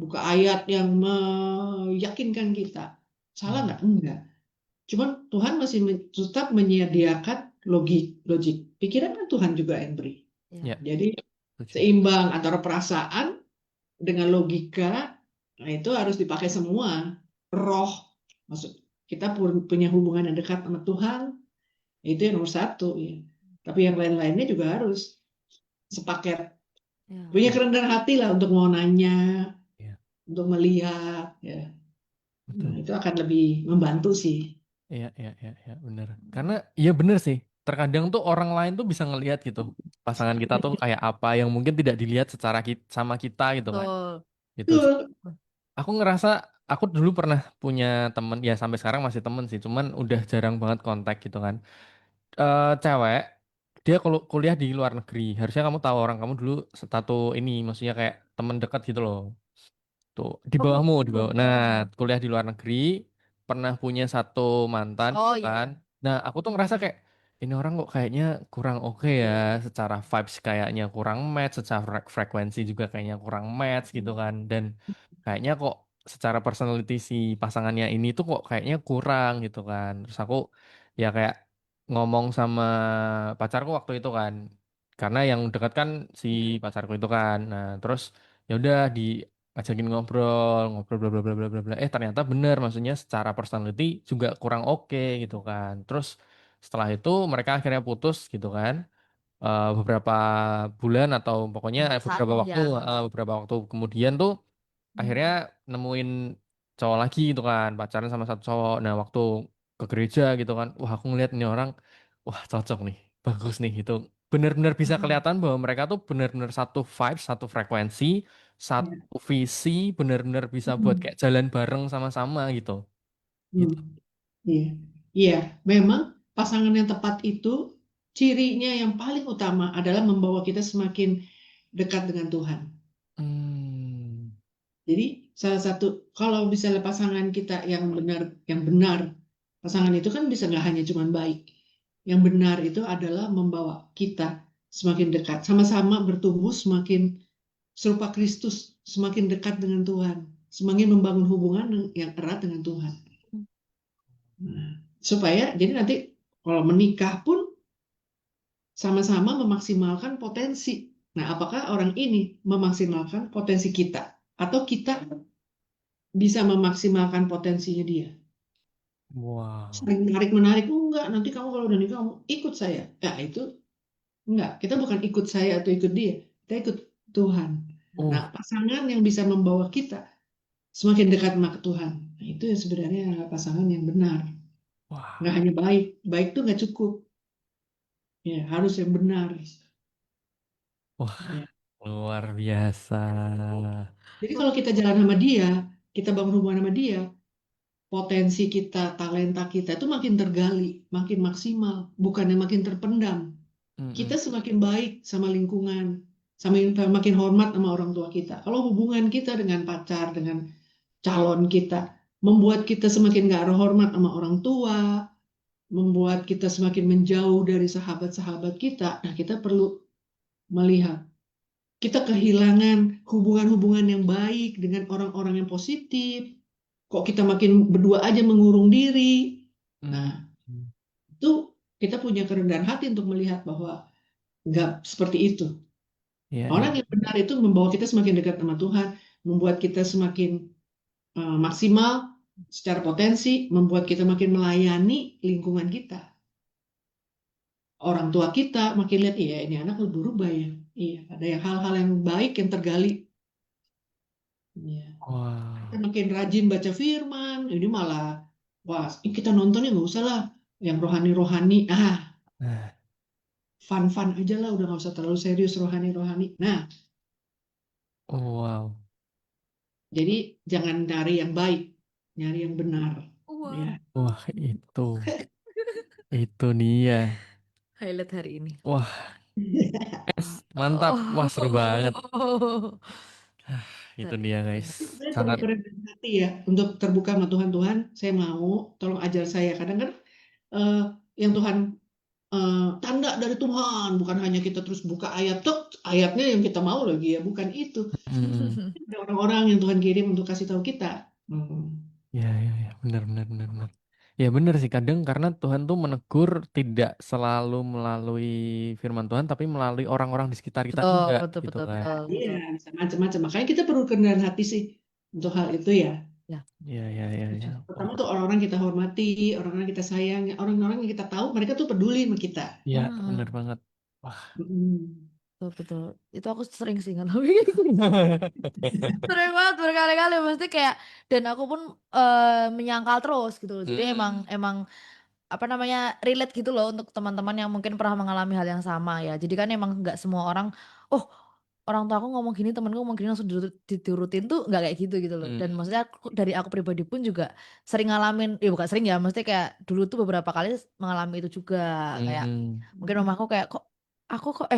buka ayat yang meyakinkan kita. Salah hmm, nggak? Enggak. Cuman Tuhan masih tetap menyediakan logik. Pikiran kan Tuhan juga yang beri. iya, Ya. Jadi setuju. seimbang antara perasaan dengan logika, nah itu harus dipakai semua. Roh, maksud kita punya hubungan yang dekat sama Tuhan, itu yang nomor satu ya. Tapi yang lain-lainnya juga harus sepaket. Ya. Punya Iya, kerendahan hati lah untuk mau nanya, iya, untuk melihat, ya. Nah, betul. itu akan lebih membantu sih. Iya, iya, iya, iya, bener. Karena iya bener sih. Terkadang tuh orang lain tuh bisa ngelihat gitu. Pasangan kita tuh kayak apa yang mungkin tidak dilihat secara sama kita gitu kan. Betul. Gitu. Betul. Aku ngerasa aku dulu pernah punya temen ya sampai sekarang masih temen sih. Cuman udah jarang banget kontak gitu kan. Cewek dia kalau kuliah di luar negeri. Harusnya kamu tahu orang kamu dulu satu ini maksudnya kayak temen dekat gitu loh. Tuh, di bawahmu, di bawah. Nah, kuliah di luar negeri, pernah punya satu mantan, Oh kan. ya. Nah, aku tuh ngerasa kayak, ini orang kok kayaknya kurang oke ya, secara vibes kayaknya kurang match, secara frekuensi juga kayaknya kurang match gitu kan. Dan kayaknya kok secara personality si pasangannya ini tuh kok kayaknya kurang gitu kan. Terus aku ya kayak ngomong sama pacarku waktu itu kan. Karena yang dekat kan si pacarku itu kan. Nah, terus ya udah ngajakin ngobrol, ngobrol bla bla bla bla bla bla. Ternyata bener maksudnya secara personality juga kurang oke gitu kan. Terus setelah itu mereka akhirnya putus gitu kan. Beberapa bulan atau pokoknya Saat ya. beberapa waktu kemudian tuh akhirnya nemuin cowok lagi gitu kan, pacaran sama satu cowok. Nah, waktu ke gereja gitu kan, wah aku ngeliat ini orang, wah cocok nih, bagus nih gitu. Bener-bener bisa kelihatan bahwa mereka tuh bener-bener satu vibe, satu frekuensi, Ya. satu visi, bener-bener bisa buat Hmm. kayak jalan bareng sama-sama gitu. Gitu. Hmm. Iya, iya. Memang pasangan yang tepat itu cirinya yang paling utama adalah membawa kita semakin dekat dengan Tuhan. Hmm. Jadi salah satu kalau misalnya pasangan kita yang benar, pasangan itu kan bisa nggak hanya cuman baik. Yang benar itu adalah membawa kita semakin dekat, sama-sama bertumbuh semakin serupa Kristus, semakin dekat dengan Tuhan, semakin membangun hubungan yang erat dengan Tuhan. Nah, supaya jadi nanti kalau menikah pun sama-sama memaksimalkan potensi. Nah, apakah orang ini memaksimalkan potensi kita atau kita bisa memaksimalkan potensinya dia? Wow. Sering menarik-menarik, enggak, nanti kamu kalau udah nikah kamu ikut saya. Ya, itu enggak. Kita bukan ikut saya atau ikut dia. Kita ikut Tuhan. Nah, Uh, pasangan yang bisa membawa kita semakin dekat sama Tuhan. Nah, itu yang sebenarnya pasangan yang benar. wah. Nggak hanya baik. Baik itu nggak cukup. Ya, harus yang benar. Wah, Ya. luar biasa. Jadi kalau kita jalan sama dia, kita bangun hubungan sama dia, potensi kita, talenta kita itu makin tergali, makin maksimal, bukannya makin terpendam. Kita Mm-mm. semakin baik sama lingkungan, makin hormat sama orang tua kita. Kalau hubungan kita dengan pacar, dengan calon kita, membuat kita semakin gak hormat sama orang tua, membuat kita semakin menjauh dari sahabat-sahabat kita, nah kita perlu melihat kita kehilangan hubungan-hubungan yang baik dengan orang-orang yang positif. Kok kita makin berdua aja mengurung diri. Mm. Nah, itu kita punya kerendahan hati untuk melihat bahwa nggak seperti itu. Iya, iya. Orang yang benar itu membawa kita semakin dekat sama Tuhan, membuat kita semakin maksimal secara potensi, membuat kita makin melayani lingkungan kita. Orang tua kita makin lihat, iya ini anak berubah ya. Iya, ada yang hal-hal yang baik yang tergali. Iya. Kita Wah. makin rajin baca firman, ini malah, wah, kita nontonnya nggak usah lah, yang rohani-rohani, Nah, fun-fun aja lah, udah nggak usah terlalu serius rohani-rohani. Nah, wow. jadi jangan cari yang baik, nyari yang benar. Wah, Ya. Wah, itu dia. highlight hari ini. Wah, mantap. Wah, seru banget. Oh. Itu dia, guys. Saya perlu Sangat. kerendahan hati ya untuk terbuka sama Tuhan. Tuhan, saya mau, tolong ajar saya. Kadang kan yang Tuhan tanda dari Tuhan, bukan hanya kita terus buka ayat tuh, ayatnya yang kita mau lagi ya, bukan itu. Mm-mm. Ada orang-orang yang Tuhan kirim untuk kasih tahu kita. Ya, benar, benar, benar, benar. Ya benar sih, kadang karena Tuhan tuh menegur tidak selalu melalui firman Tuhan, tapi melalui orang-orang di sekitar kita Betul, juga, betul, gitu betul, kan. betul, Iya, betul. bisa macam-macam. Makanya kita perlu kerendahan hati sih untuk hal itu ya. Ya, Ya. Pertama tuh orang-orang kita hormati, orang-orang kita sayang, orang-orang yang kita tahu mereka tuh peduli sama kita. Ya, mm, benar banget. Wah. betul, betul. Itu aku sering sih ngalamin. Sering banget berkali-kali mesti kayak, dan aku pun menyangkal terus gitu loh. Jadi emang Hmm. emang apa namanya, relate gitu loh untuk teman-teman yang mungkin pernah mengalami hal yang sama ya. Jadi kan emang nggak semua orang, oh orang tua aku ngomong gini, temenku ngomong gini langsung diturutin tuh nggak kayak gitu gitu loh. Dan Hmm. maksudnya dari aku pribadi pun juga sering ngalamin, ya bukan sering ya, maksudnya kayak dulu tuh beberapa kali mengalami itu juga. Kayak Hmm. mungkin mamaku kayak, kok aku kok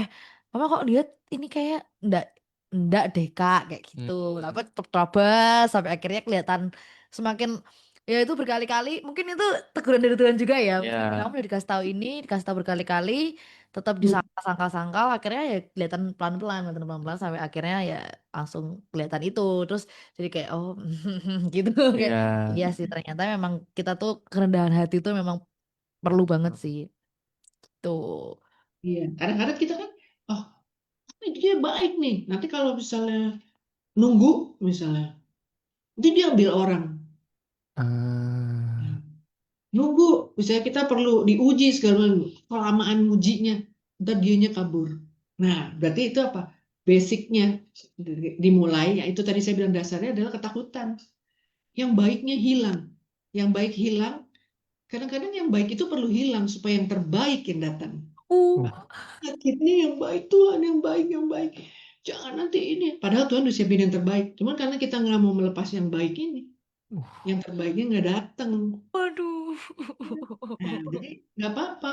mama kok lihat ini kayak ndak deh kak kayak gitu. Tapi tetap terabas sampai akhirnya kelihatan semakin, ya itu berkali-kali, mungkin itu teguran dari Tuhan juga ya. Maksudnya kamu Ya, udah dikasih tahu ini, dikasih tahu berkali-kali, tetap disangkal-sangkal, akhirnya ya kelihatan pelan-pelan sampai akhirnya ya langsung kelihatan itu. Terus jadi kayak oh gitu kayak ya. iya sih, ternyata memang kita tuh kerendahan hati itu memang perlu banget sih. Tuh. Iya, kadang-kadang kita kan, oh ini dia baik nih. Nanti kalau misalnya nunggu, misalnya, nanti dia ambil orang. Ah. Nunggu, misalnya kita perlu diuji segala macam, kelamaan ujinya, ntar dianya kabur. Nah, berarti itu apa? Basicnya dimulai, ya itu tadi saya bilang dasarnya adalah ketakutan. Yang baiknya hilang. Yang baik hilang, kadang-kadang yang baik itu perlu hilang supaya yang terbaik yang datang. Uh. Sakitnya yang baik, Tuhan yang baik, yang baik. Jangan nanti ini. Padahal Tuhan udah siapin yang terbaik. Cuman karena kita nggak mau melepas yang baik ini, yang terbaiknya nggak datang. Waduh. Nah, jadi nggak apa-apa.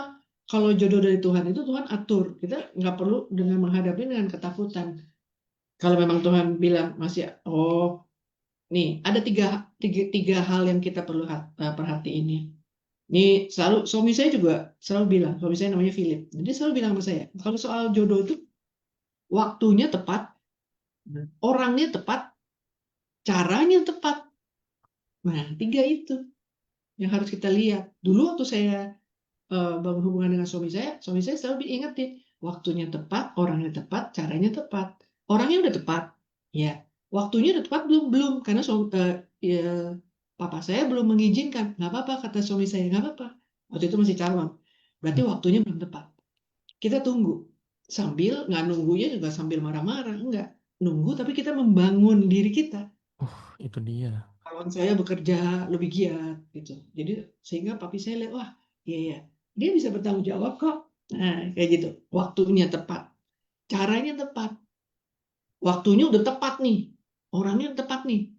Kalau jodoh dari Tuhan itu Tuhan atur. Kita nggak perlu dengan menghadapi dengan ketakutan. Kalau memang Tuhan bilang masih, oh, nih ada tiga hal yang kita perlu perhatiin ya. Ini selalu suami saya juga selalu bilang, suami saya namanya Philip. Jadi selalu bilang sama saya, kalau soal jodoh itu waktunya tepat, orangnya tepat, caranya tepat. Nah, tiga itu yang harus kita lihat. Dulu waktu saya bangun hubungan dengan suami saya selalu diingetin, waktunya tepat, orangnya tepat, caranya tepat. Orangnya udah tepat, ya. Waktunya udah tepat belum? Belum, karena ya, papa saya belum mengizinkan. Nggak apa-apa, kata suami saya, nggak apa-apa. Waktu itu masih calon. Berarti waktunya belum tepat. Kita tunggu. Sambil, nggak nunggunya juga sambil marah-marah. Enggak. Nunggu, tapi kita membangun diri kita. Itu dia. Kawan saya bekerja lebih giat gitu. Jadi sehingga papi saya lihat, wah, iya ya, dia bisa bertanggung jawab kok. Nah, kayak gitu. Waktunya tepat, caranya tepat. Waktunya udah tepat nih, orangnya tepat nih,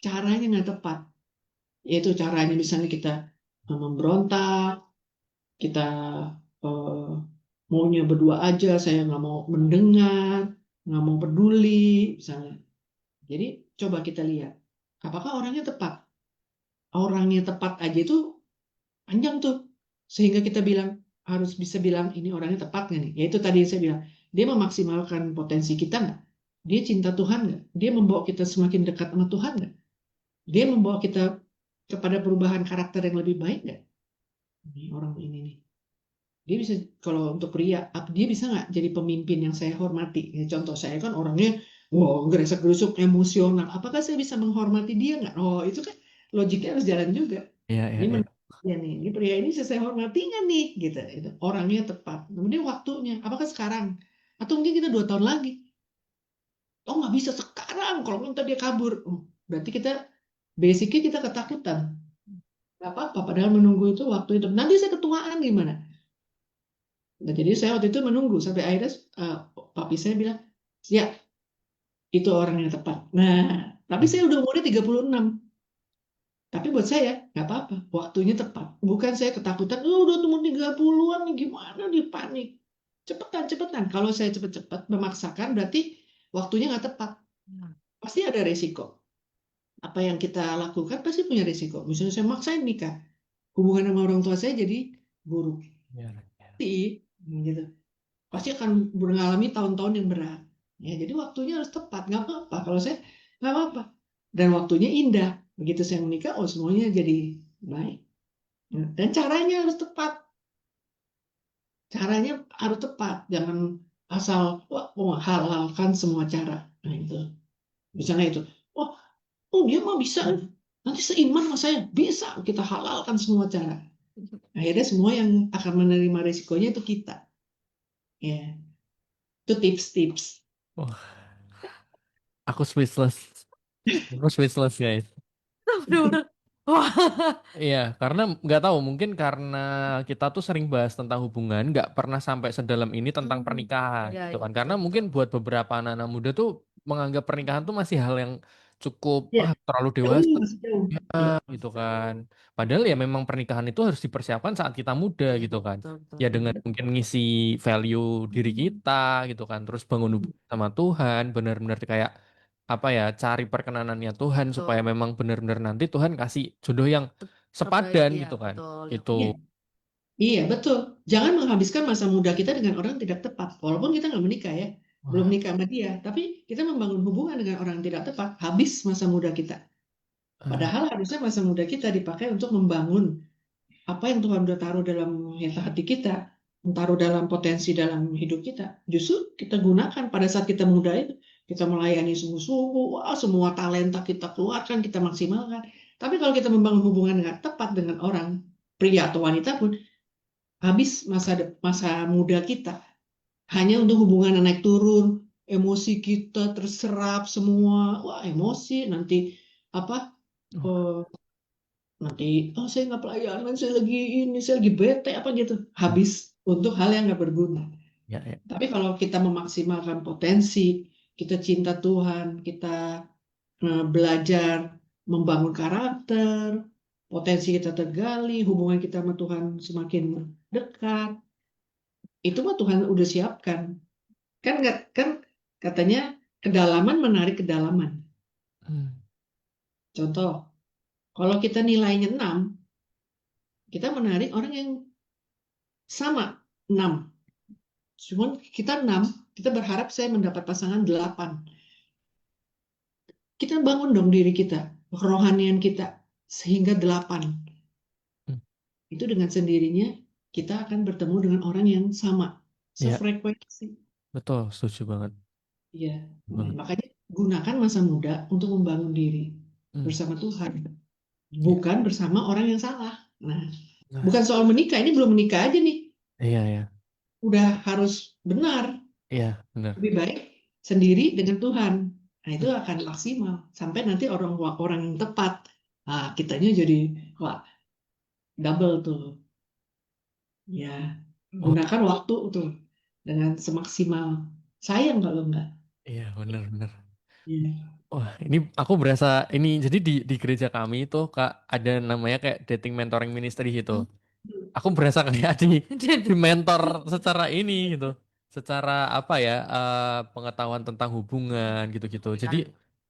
caranya nggak tepat. Yaitu caranya misalnya kita memberontak, kita eh, maunya berdua aja, saya nggak mau mendengar, nggak mau peduli, misalnya. Jadi coba kita lihat, apakah orangnya tepat? Orangnya tepat aja itu panjang tuh, sehingga kita bilang harus bisa bilang ini orangnya tepat nggak nih, yaitu tadi yang saya bilang, dia memaksimalkan potensi kita nggak, dia cinta Tuhan nggak, dia membawa kita semakin dekat sama Tuhan nggak, dia membawa kita kepada perubahan karakter yang lebih baik nggak, ini orang ini nih. Dia bisa, kalau untuk pria, dia bisa nggak jadi pemimpin yang saya hormati? Ya, contoh saya kan orangnya, wow, gresek-gerusuk, emosional. Apakah saya bisa menghormati dia nggak? Oh, itu kan logiknya harus jalan juga. Iya, iya, Ini iya. menurut dia nih, ini pria ini bisa saya hormati nggak nih? Gitu. Itu orangnya tepat. Kemudian waktunya, apakah sekarang? Atau mungkin kita 2 tahun lagi? Oh, nggak bisa sekarang. Kalau minta dia kabur. Oh, berarti kita, basicnya kita ketakutan. Nggak apa-apa, padahal menunggu itu waktu itu. Nanti saya ketuaan gimana? Nah, jadi saya waktu itu menunggu sampai akhirnya papi saya bilang, ya itu orang yang tepat. Nah, tapi Hmm. saya udah umurnya 36. Tapi buat saya nggak apa-apa, waktunya tepat. Bukan saya ketakutan, udah umur 30-an nih gimana nih panik. Cepetan, cepetan. Kalau saya cepet-cepet memaksakan berarti waktunya nggak tepat. Pasti ada resiko. Apa yang kita lakukan pasti punya resiko. Misalnya saya maksain nikah, hubungan sama orang tua saya jadi buruk. Iya, iya. Pasti, gitu. Pasti akan mengalami tahun-tahun yang berat. Ya, jadi waktunya harus tepat. Nggak apa-apa. Kalau saya nggak apa-apa. Dan waktunya indah. Begitu saya menikah, oh semuanya jadi baik. Ya, dan caranya harus tepat. Caranya harus tepat. Jangan asal, wah, halalkan semua cara. Nah itu. Misalnya itu. Oh, oh dia mah bisa. Nanti seiman sama saya. Bisa kita halalkan semua cara. Akhirnya semua yang akan menerima resikonya itu kita. Ya, itu tips-tips. Wah, aku speechless. Aku speechless, guys. Bener-bener. Wah. Iya, karena nggak tahu, mungkin karena kita tuh sering bahas tentang hubungan, nggak pernah sampai sedalam ini tentang pernikahan, Ya, gitu ya, kan. betul, Karena betul. mungkin buat beberapa anak-anak muda tuh menganggap pernikahan tuh masih hal yang cukup Ya, terlalu jauh, dewasa, masih jauh. ya, Ya. gitu kan. Padahal ya memang pernikahan itu harus dipersiapkan saat kita muda, Iya, gitu kan. betul, betul. Ya dengan mungkin ngisi value diri kita, gitu kan. Terus bangun hubungan sama Tuhan, benar-benar kayak apa ya, cari perkenanannya Tuhan supaya Betul. memang benar-benar nanti Tuhan kasih jodoh yang Terbaik, sepadan iya, gitu kan. betul. Yang Itu. Iya, iya, betul. Jangan menghabiskan masa muda kita dengan orang yang tidak tepat. Walaupun kita nggak menikah ya, belum Wah. menikah sama dia, tapi kita membangun hubungan dengan orang yang tidak tepat, habis masa muda kita. eh, Padahal harusnya masa muda kita dipakai untuk membangun apa yang Tuhan udah taruh dalam hati kita, taruh dalam potensi dalam hidup kita. Justru kita gunakan pada saat kita muda itu, kita melayani sungguh-sungguh, wah, semua talenta kita keluarkan, kita maksimalkan. Tapi kalau kita membangun hubungan dengan tepat dengan orang, pria atau wanita pun, habis masa muda kita hanya untuk hubungan yang naik turun, emosi kita terserap semua, wah emosi nanti apa? eh, Nanti oh saya nggak pelayanan, saya lagi ini, saya lagi bete apa gitu, habis untuk hal yang nggak berguna. ya, ya. Tapi kalau kita memaksimalkan potensi, kita cinta Tuhan, kita belajar membangun karakter, potensi kita tergali, hubungan kita sama Tuhan semakin dekat, itu mah Tuhan udah siapkan. Kan nggak, kan katanya kedalaman menarik kedalaman. Hmm. Contoh, kalau kita nilainya 6, kita menarik orang yang sama 6. Cuman kita 6, kita berharap saya mendapat pasangan 8. Kita bangun dong diri kita, kerohanian kita, sehingga 8. Hmm. Itu dengan sendirinya kita akan bertemu dengan orang yang sama, Ya, sefrekuensi. betul, setuju banget. Iya, Banget. makanya gunakan masa muda untuk membangun diri Hmm. bersama Tuhan, Ya. bukan bersama orang yang salah. Nah, Nah, bukan soal menikah, ini belum menikah aja nih, iya, iya, udah harus benar, iya, benar. lebih baik sendiri dengan Tuhan. Nah, itu Hmm. akan maksimal sampai nanti orang yang tepat. Nah, kitanya jadi wah, double tuh. Ya, Oh, gunakan waktu tuh dengan semaksimal. Sayang kalau enggak. iya, benar-benar. Ya. Wah, ini aku berasa ini jadi di gereja kami itu Kak ada namanya kayak dating mentoring ministry gitu. Hmm. Aku berasa kayak di mentor secara ini gitu, secara apa ya, pengetahuan tentang hubungan gitu-gitu. Jadi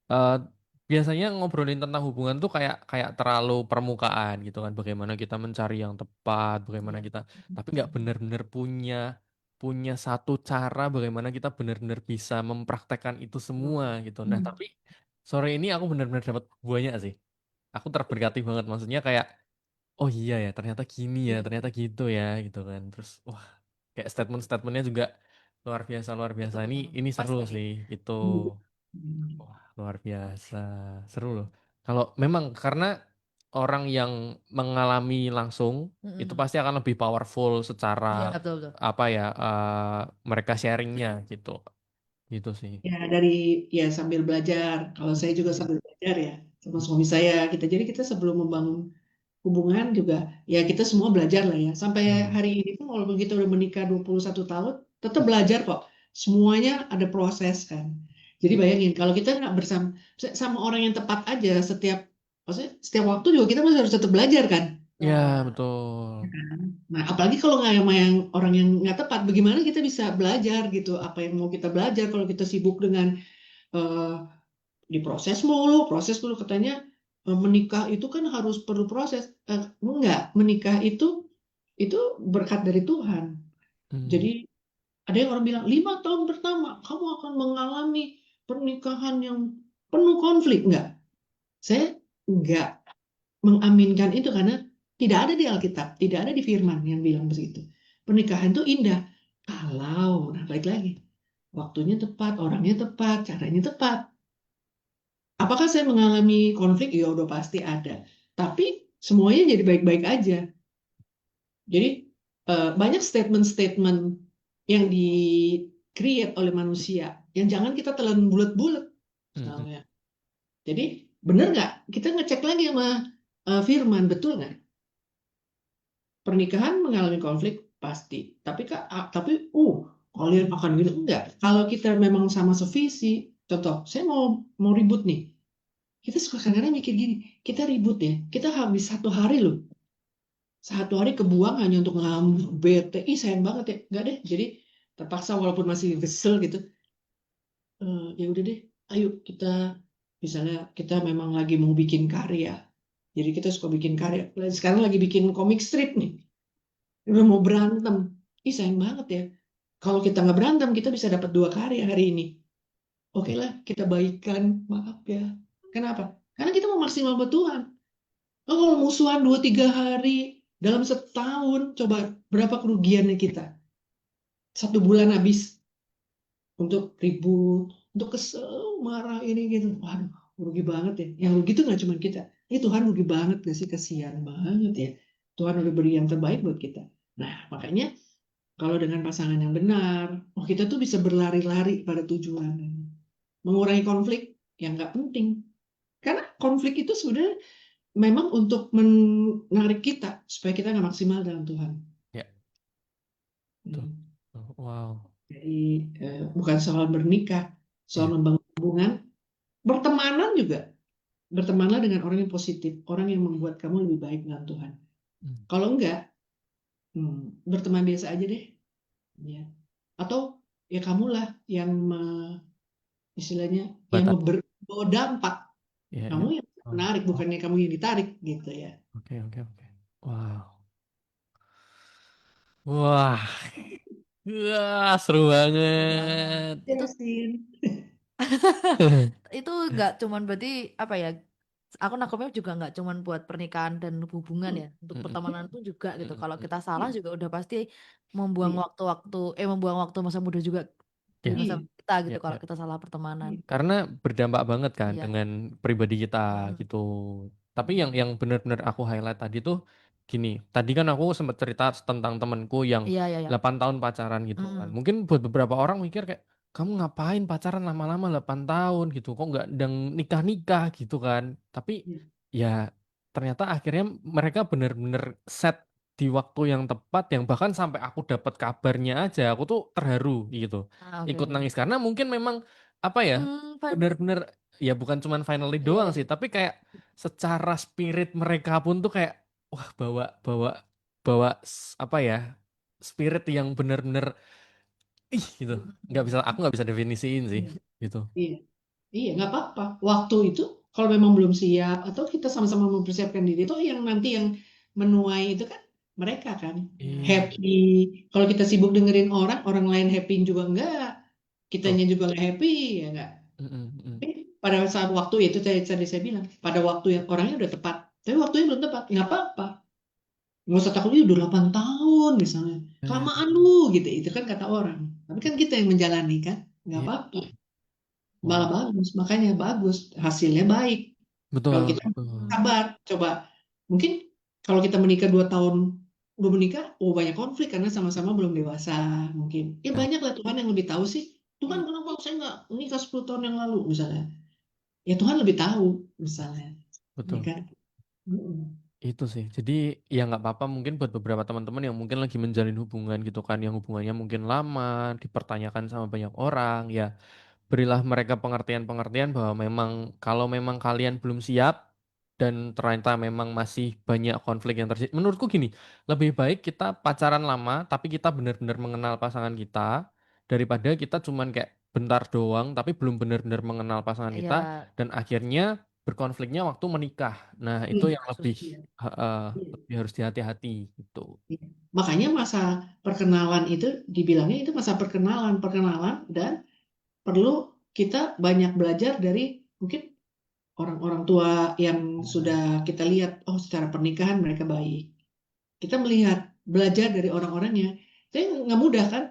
eh, biasanya ngobrolin tentang hubungan tuh kayak kayak terlalu permukaan gitu kan, bagaimana kita mencari yang tepat, bagaimana Iya. kita, tapi nggak benar-benar punya punya satu cara bagaimana kita benar-benar bisa mempraktekkan itu semua gitu. Nah, Hmm. tapi sore ini aku benar-benar dapat buahnya sih. Aku terberkati banget, maksudnya kayak oh iya ya ternyata gini ya, Iya. ternyata gitu ya gitu kan. Terus wah kayak statement-statementnya juga luar biasa. Betul, Ini pas seru lagi. sih itu. Hmm. Wah, luar biasa. Seru loh. Kalau memang karena orang yang mengalami langsung itu Mm-mm. pasti akan lebih powerful secara Iya, betul betul. apa ya mereka sharingnya gitu. Gitu sih. Ya dari ya sambil belajar. Kalau saya juga Mm-mm. sambil belajar ya sama suami saya. Jadi kita sebelum membangun hubungan juga ya kita semua belajar lah ya. Sampai Hmm. hari ini pun walaupun kita udah menikah 21 tahun, tetap belajar kok. Semuanya ada proses kan. Jadi bayangin kalau kita nggak bersama sama orang yang tepat aja maksudnya setiap waktu juga kita masih harus tetap belajar kan. Ya, Ya, betul. Nah, apalagi kalau nggak sama yang orang yang nggak tepat, bagaimana kita bisa belajar gitu? Apa yang mau kita belajar kalau kita sibuk dengan eh, proses mulu katanya menikah itu kan harus perlu proses. Enggak, menikah itu berkat dari Tuhan. Hmm. Jadi ada yang orang bilang 5 tahun pertama kamu akan mengalami pernikahan yang penuh konflik. Enggak, saya enggak mengaminkan itu karena tidak ada di Alkitab, tidak ada di Firman yang bilang begitu. Pernikahan itu indah kalau, nah balik lagi, waktunya tepat, orangnya tepat, caranya tepat. Apakah saya mengalami konflik? Ya udah pasti ada. Tapi semuanya jadi baik-baik aja. Jadi banyak statement-statement yang di-create oleh manusia yang jangan kita telan bulat-bulat Mm-mm. misalnya. Jadi benar nggak? Kita ngecek lagi sama Firman, betul nggak? Pernikahan mengalami konflik pasti. Tapi kalian akan gitu enggak. Kalau kita memang sama sevisi, contoh, saya mau ribut nih. Kita suka kadang-kadang mikir gini, kita ribut ya, kita habis 1 hari loh. 1 hari kebuang hanya untuk ngambek, bete, ih sayang banget ya. Enggak deh, jadi terpaksa walaupun masih kesel gitu, ya udah deh, ayo kita, misalnya kita memang lagi mau bikin karya. Jadi kita suka bikin karya. Sekarang lagi bikin komik strip nih. Udah mau berantem. Ih sayang banget ya. Kalau kita nggak berantem, kita bisa dapat 2 karya hari ini. Oke Iya. lah, kita baikan, maaf ya. Kenapa? Karena kita mau maksimal buat Tuhan. Oh, kalau musuhan 2-3 hari dalam setahun, coba berapa kerugiannya kita? 1 bulan habis untuk ribut, untuk kesel, marah ini gitu. Waduh, rugi banget ya. Yang rugi itu nggak cuma kita. Ini Tuhan rugi banget gak sih? Kasihan banget ya. Tuhan udah beri yang terbaik buat kita. Nah, makanya kalau dengan pasangan yang benar, oh kita tuh bisa berlari-lari pada tujuan. Mengurangi konflik yang nggak penting. Karena konflik itu sebenarnya memang untuk menarik kita supaya kita nggak maksimal dalam Tuhan. Ya, betul. Hmm. Wow. Jadi bukan soal bernikah, soal Iya. membangun hubungan, bertemanan juga. Bertemanlah dengan orang yang positif, orang yang membuat kamu lebih baik dengan Tuhan. Hmm. Kalau enggak, berteman biasa aja deh. Ya. Atau ya kamulah yang istilahnya yang Batas. membawa dampak. Iya, Kamu iya. yang Oh, menarik, oh. bukannya kamu yang ditarik gitu ya. Oke, oke, oke. Wow. Wah, wah, seru banget. Itu Ya, Sin. itu nggak cuman berarti apa ya? Aku nangkepnya juga nggak cuman buat pernikahan dan hubungan Hmm. ya, untuk Mm-mm. pertemanan pun juga gitu. Mm-mm. Kalau kita salah Iya, juga udah pasti iya, membuang waktu masa muda juga di Ya, masa iya, kita gitu ya, kalau ya. kita salah pertemanan. iya. Karena berdampak banget kan Iya. dengan pribadi kita Mm-mm. gitu. Tapi yang benar-benar aku highlight tadi tuh gini. Tadi kan aku sempat cerita tentang temenku yang Iya, iya, iya. 8 tahun pacaran gitu kan. Mm-mm. Mungkin buat beberapa orang mikir kayak kamu ngapain pacaran lama-lama 8 tahun gitu. Kok nggak nikah-nikah gitu kan. Tapi Iya. ya ternyata akhirnya mereka benar-benar set di waktu yang tepat yang bahkan sampai aku dapat kabarnya aja aku tuh terharu gitu. Ah, oke, Ikut oke. nangis karena mungkin memang apa ya Fine. benar-benar ya bukan cuman finally Iya, doang iya. sih tapi kayak secara spirit mereka pun tuh kayak wah bawa bawa bawa apa ya spirit yang benar-benar ih gitu aku nggak bisa definisiin sih Iya. gitu. Iya. Iya, nggak apa-apa. Waktu itu kalau memang belum siap atau kita sama-sama mempersiapkan diri itu yang nanti yang menuai itu kan mereka kan Iya, happy. Kalau kita sibuk dengerin orang, orang lain happy juga enggak, tuh. kitanya juga nggak happy ya enggak. Mm-mm, mm. Tapi pada saat waktu itu tadi saya bilang, pada waktu yang orangnya udah tepat, tapi waktunya belum tepat, nggak apa-apa. Nggak usah takut, udah 8 tahun misalnya. Hmm. Kelamaan lu gitu. Itu kan kata orang. Tapi kan kita yang menjalani kan. Nggak Iya. apa-apa. Malah Wow. bagus. Makanya bagus. Hasilnya baik. Kalau Betul, kita betul. sabar, coba. Mungkin kalau kita menikah 2 tahun, udah menikah, oh banyak konflik karena sama-sama belum dewasa. Mungkin. Ya Nah, banyak lah Tuhan yang lebih tahu sih. Tuhan Iya. kenapa saya nggak menikah 10 tahun yang lalu misalnya. Ya Tuhan lebih tahu misalnya. Ya betul. kan? Mm-mm. Itu sih. Jadi ya nggak apa-apa mungkin buat beberapa teman-teman yang mungkin lagi menjalin hubungan gitu kan, yang hubungannya mungkin lama, dipertanyakan sama banyak orang, ya berilah mereka pengertian-pengertian bahwa memang kalau memang kalian belum siap dan ternyata memang masih banyak konflik yang terjadi. Menurutku gini, lebih baik kita pacaran lama tapi kita benar-benar mengenal pasangan kita daripada kita cuman kayak bentar doang tapi belum benar-benar mengenal pasangan kita Ya, dan akhirnya berkonfliknya waktu menikah. Nah, itu Iya, yang lebih iya, iya. lebih harus dihati-hati gitu. Iya. Makanya masa perkenalan itu dibilangnya itu masa perkenalan, perkenalan dan perlu kita banyak belajar dari mungkin orang-orang tua yang sudah kita lihat, oh secara pernikahan mereka baik. Kita melihat, belajar dari orang-orangnya. Tapi nggak mudah kan.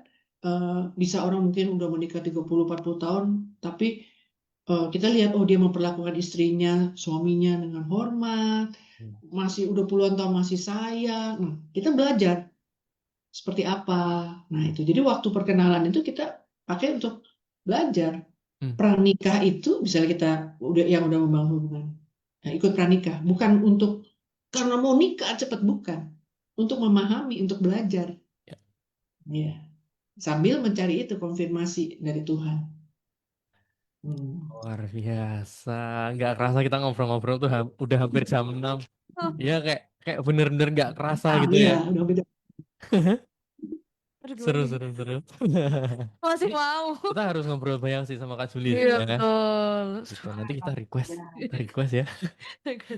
Bisa orang mungkin udah menikah 30-40 tahun, tapi kita lihat, oh dia memperlakukan istrinya, suaminya dengan hormat, Hmm. masih udah puluhan tahun masih sayang. Nah, kita belajar seperti apa. Nah, itu. Jadi waktu perkenalan itu kita pakai untuk belajar. Hmm. Pranikah itu misalnya kita udah membangun hubungan. Nah, ikut pranikah bukan untuk karena mau nikah cepat, bukan. Untuk memahami, untuk belajar. Ya, Ya. Sambil mencari itu konfirmasi dari Tuhan. Hmm. luar biasa. Nggak kerasa kita ngobrol-ngobrol tuh udah hampir jam 6. oh, Iya kayak kayak bener-bener nggak kerasa Ah, gitu iya, ya. udah beda. aduh Seru, glory. seru, seru. Masih Ini mau. kita harus ngobrol banyak sih sama Kak Juli sih Iya ya. betul. Gitu. Nanti kita Ya. request ya.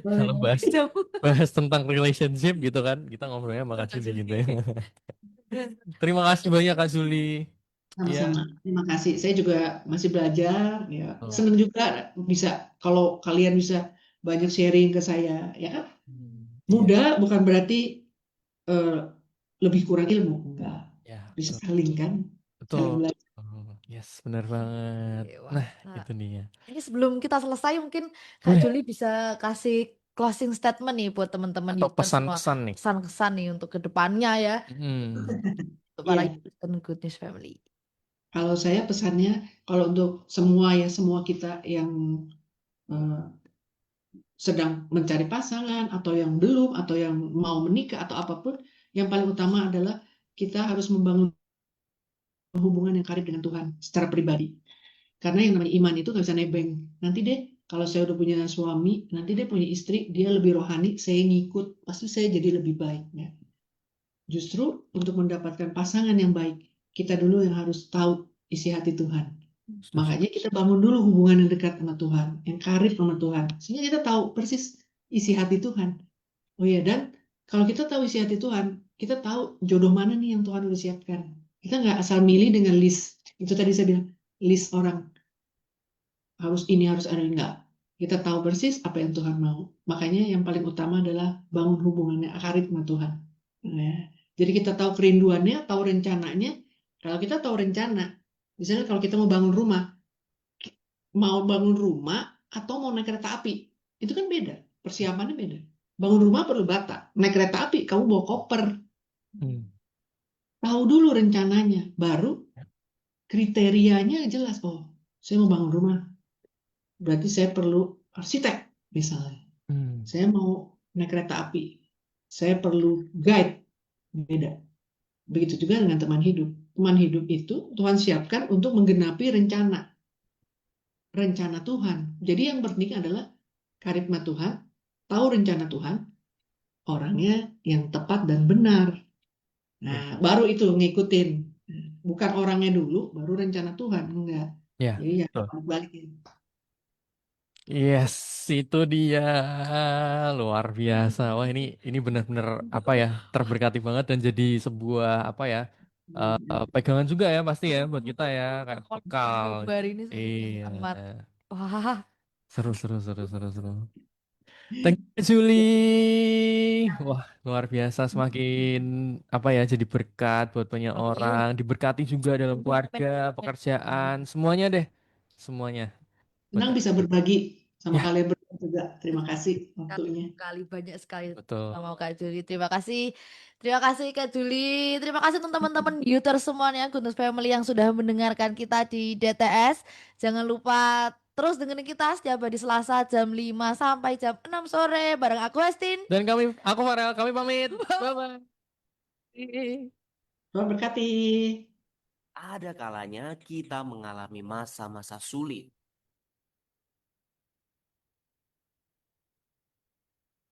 Kalau Boleh. bahas bahas tentang relationship gitu kan, kita ngobrolnya sama Kak Juli gitu ya. Terima kasih banyak Kak Juli. Iya. Sama-sama. Terima kasih. Saya juga masih belajar. Ya, Oh. senang juga bisa kalau kalian bisa banyak sharing ke saya, ya kan? Iya. Muda bukan berarti eh, lebih kurang ilmu, enggak. Ya, Bisa betul. saling kan, Betul. saling belajar. Oh, yes, benar banget. Oke, wah. Nah, Nah, itu dia. ini sebelum kita selesai mungkin Kak Boleh. Juli bisa kasih closing statement nih buat teman-teman Atau Youthers semua. pesan-pesan nih. Kesan-kesan nih untuk kedepannya ya. Hmm. Untuk para Iya, Youthers dan Good News Family. kalau saya pesannya, kalau untuk semua ya, semua kita yang eh, sedang mencari pasangan atau yang belum atau yang mau menikah atau apapun, yang paling utama adalah kita harus membangun hubungan yang karib dengan Tuhan secara pribadi. Karena yang namanya iman itu nggak bisa nebeng. Nanti deh, kalau saya udah punya suami, nanti dia punya istri, dia lebih rohani, saya ngikut, pasti saya jadi lebih baik. Ya. Justru untuk mendapatkan pasangan yang baik, kita dulu yang harus tahu isi hati Tuhan. Setuju. Makanya kita bangun dulu hubungan yang dekat sama Tuhan, yang karib sama Tuhan. Sehingga kita tahu persis isi hati Tuhan. Oh iya, dan kalau kita tahu isi hati Tuhan, kita tahu jodoh mana nih yang Tuhan udah siapkan. Kita nggak asal milih dengan list. Itu tadi saya bilang, list orang. Harus ini, harus ada, enggak. Kita tahu persis apa yang Tuhan mau. Makanya yang paling utama adalah bangun hubungannya karib sama Tuhan. Ya. Jadi kita tahu kerinduannya, tahu rencananya. Kalau kita tahu rencana, misalnya kalau kita mau bangun rumah atau mau naik kereta api, itu kan beda. Persiapannya beda. Bangun rumah perlu bata. Naik kereta api, kamu bawa koper. Hmm. Tahu dulu rencananya, baru kriterianya jelas. Oh, saya mau bangun rumah, berarti saya perlu arsitek misalnya. Hmm. Saya mau naik kereta api, saya perlu guide, beda. Begitu juga dengan teman hidup. Teman hidup itu Tuhan siapkan untuk menggenapi rencana Tuhan. Jadi yang penting adalah karisma Tuhan, tahu rencana Tuhan, orangnya yang tepat dan benar. Ya. Nah, baru itu ngikutin. Bukan orangnya dulu, baru rencana Tuhan. Enggak. Ya, Jadi ya betul. balikin. Yes, itu dia luar biasa. Wah, ini benar-benar apa ya? Terberkati banget dan jadi sebuah apa ya? Pegangan juga ya pasti ya buat kita ya kayak bekal. Gambar ini Iya. amat. Wah, Seru, seru, seru, seru, seru. Thank you, Julie. Wah, luar biasa. Semakin apa ya, jadi berkat buat banyak Amin. orang. Diberkati juga dalam Amin. keluarga, Amin. pekerjaan, semuanya deh. Semuanya. Senang Betul. bisa berbagi sama Ya, kalian berdua juga. Terima kasih Sekali waktunya. sekali, banyak sekali betul. sama Kak Juli. Terima kasih Kak Juli. Terima kasih untuk teman-teman user semuanya Goodness Family yang sudah mendengarkan kita di DTS. Jangan lupa terus dengerin kita setiap hari Selasa jam 5 sampai jam 6 sore bareng aku Westin. Dan aku Farel, kami pamit. Bye-bye. Tuhan berkati. Ada kalanya kita mengalami masa-masa sulit,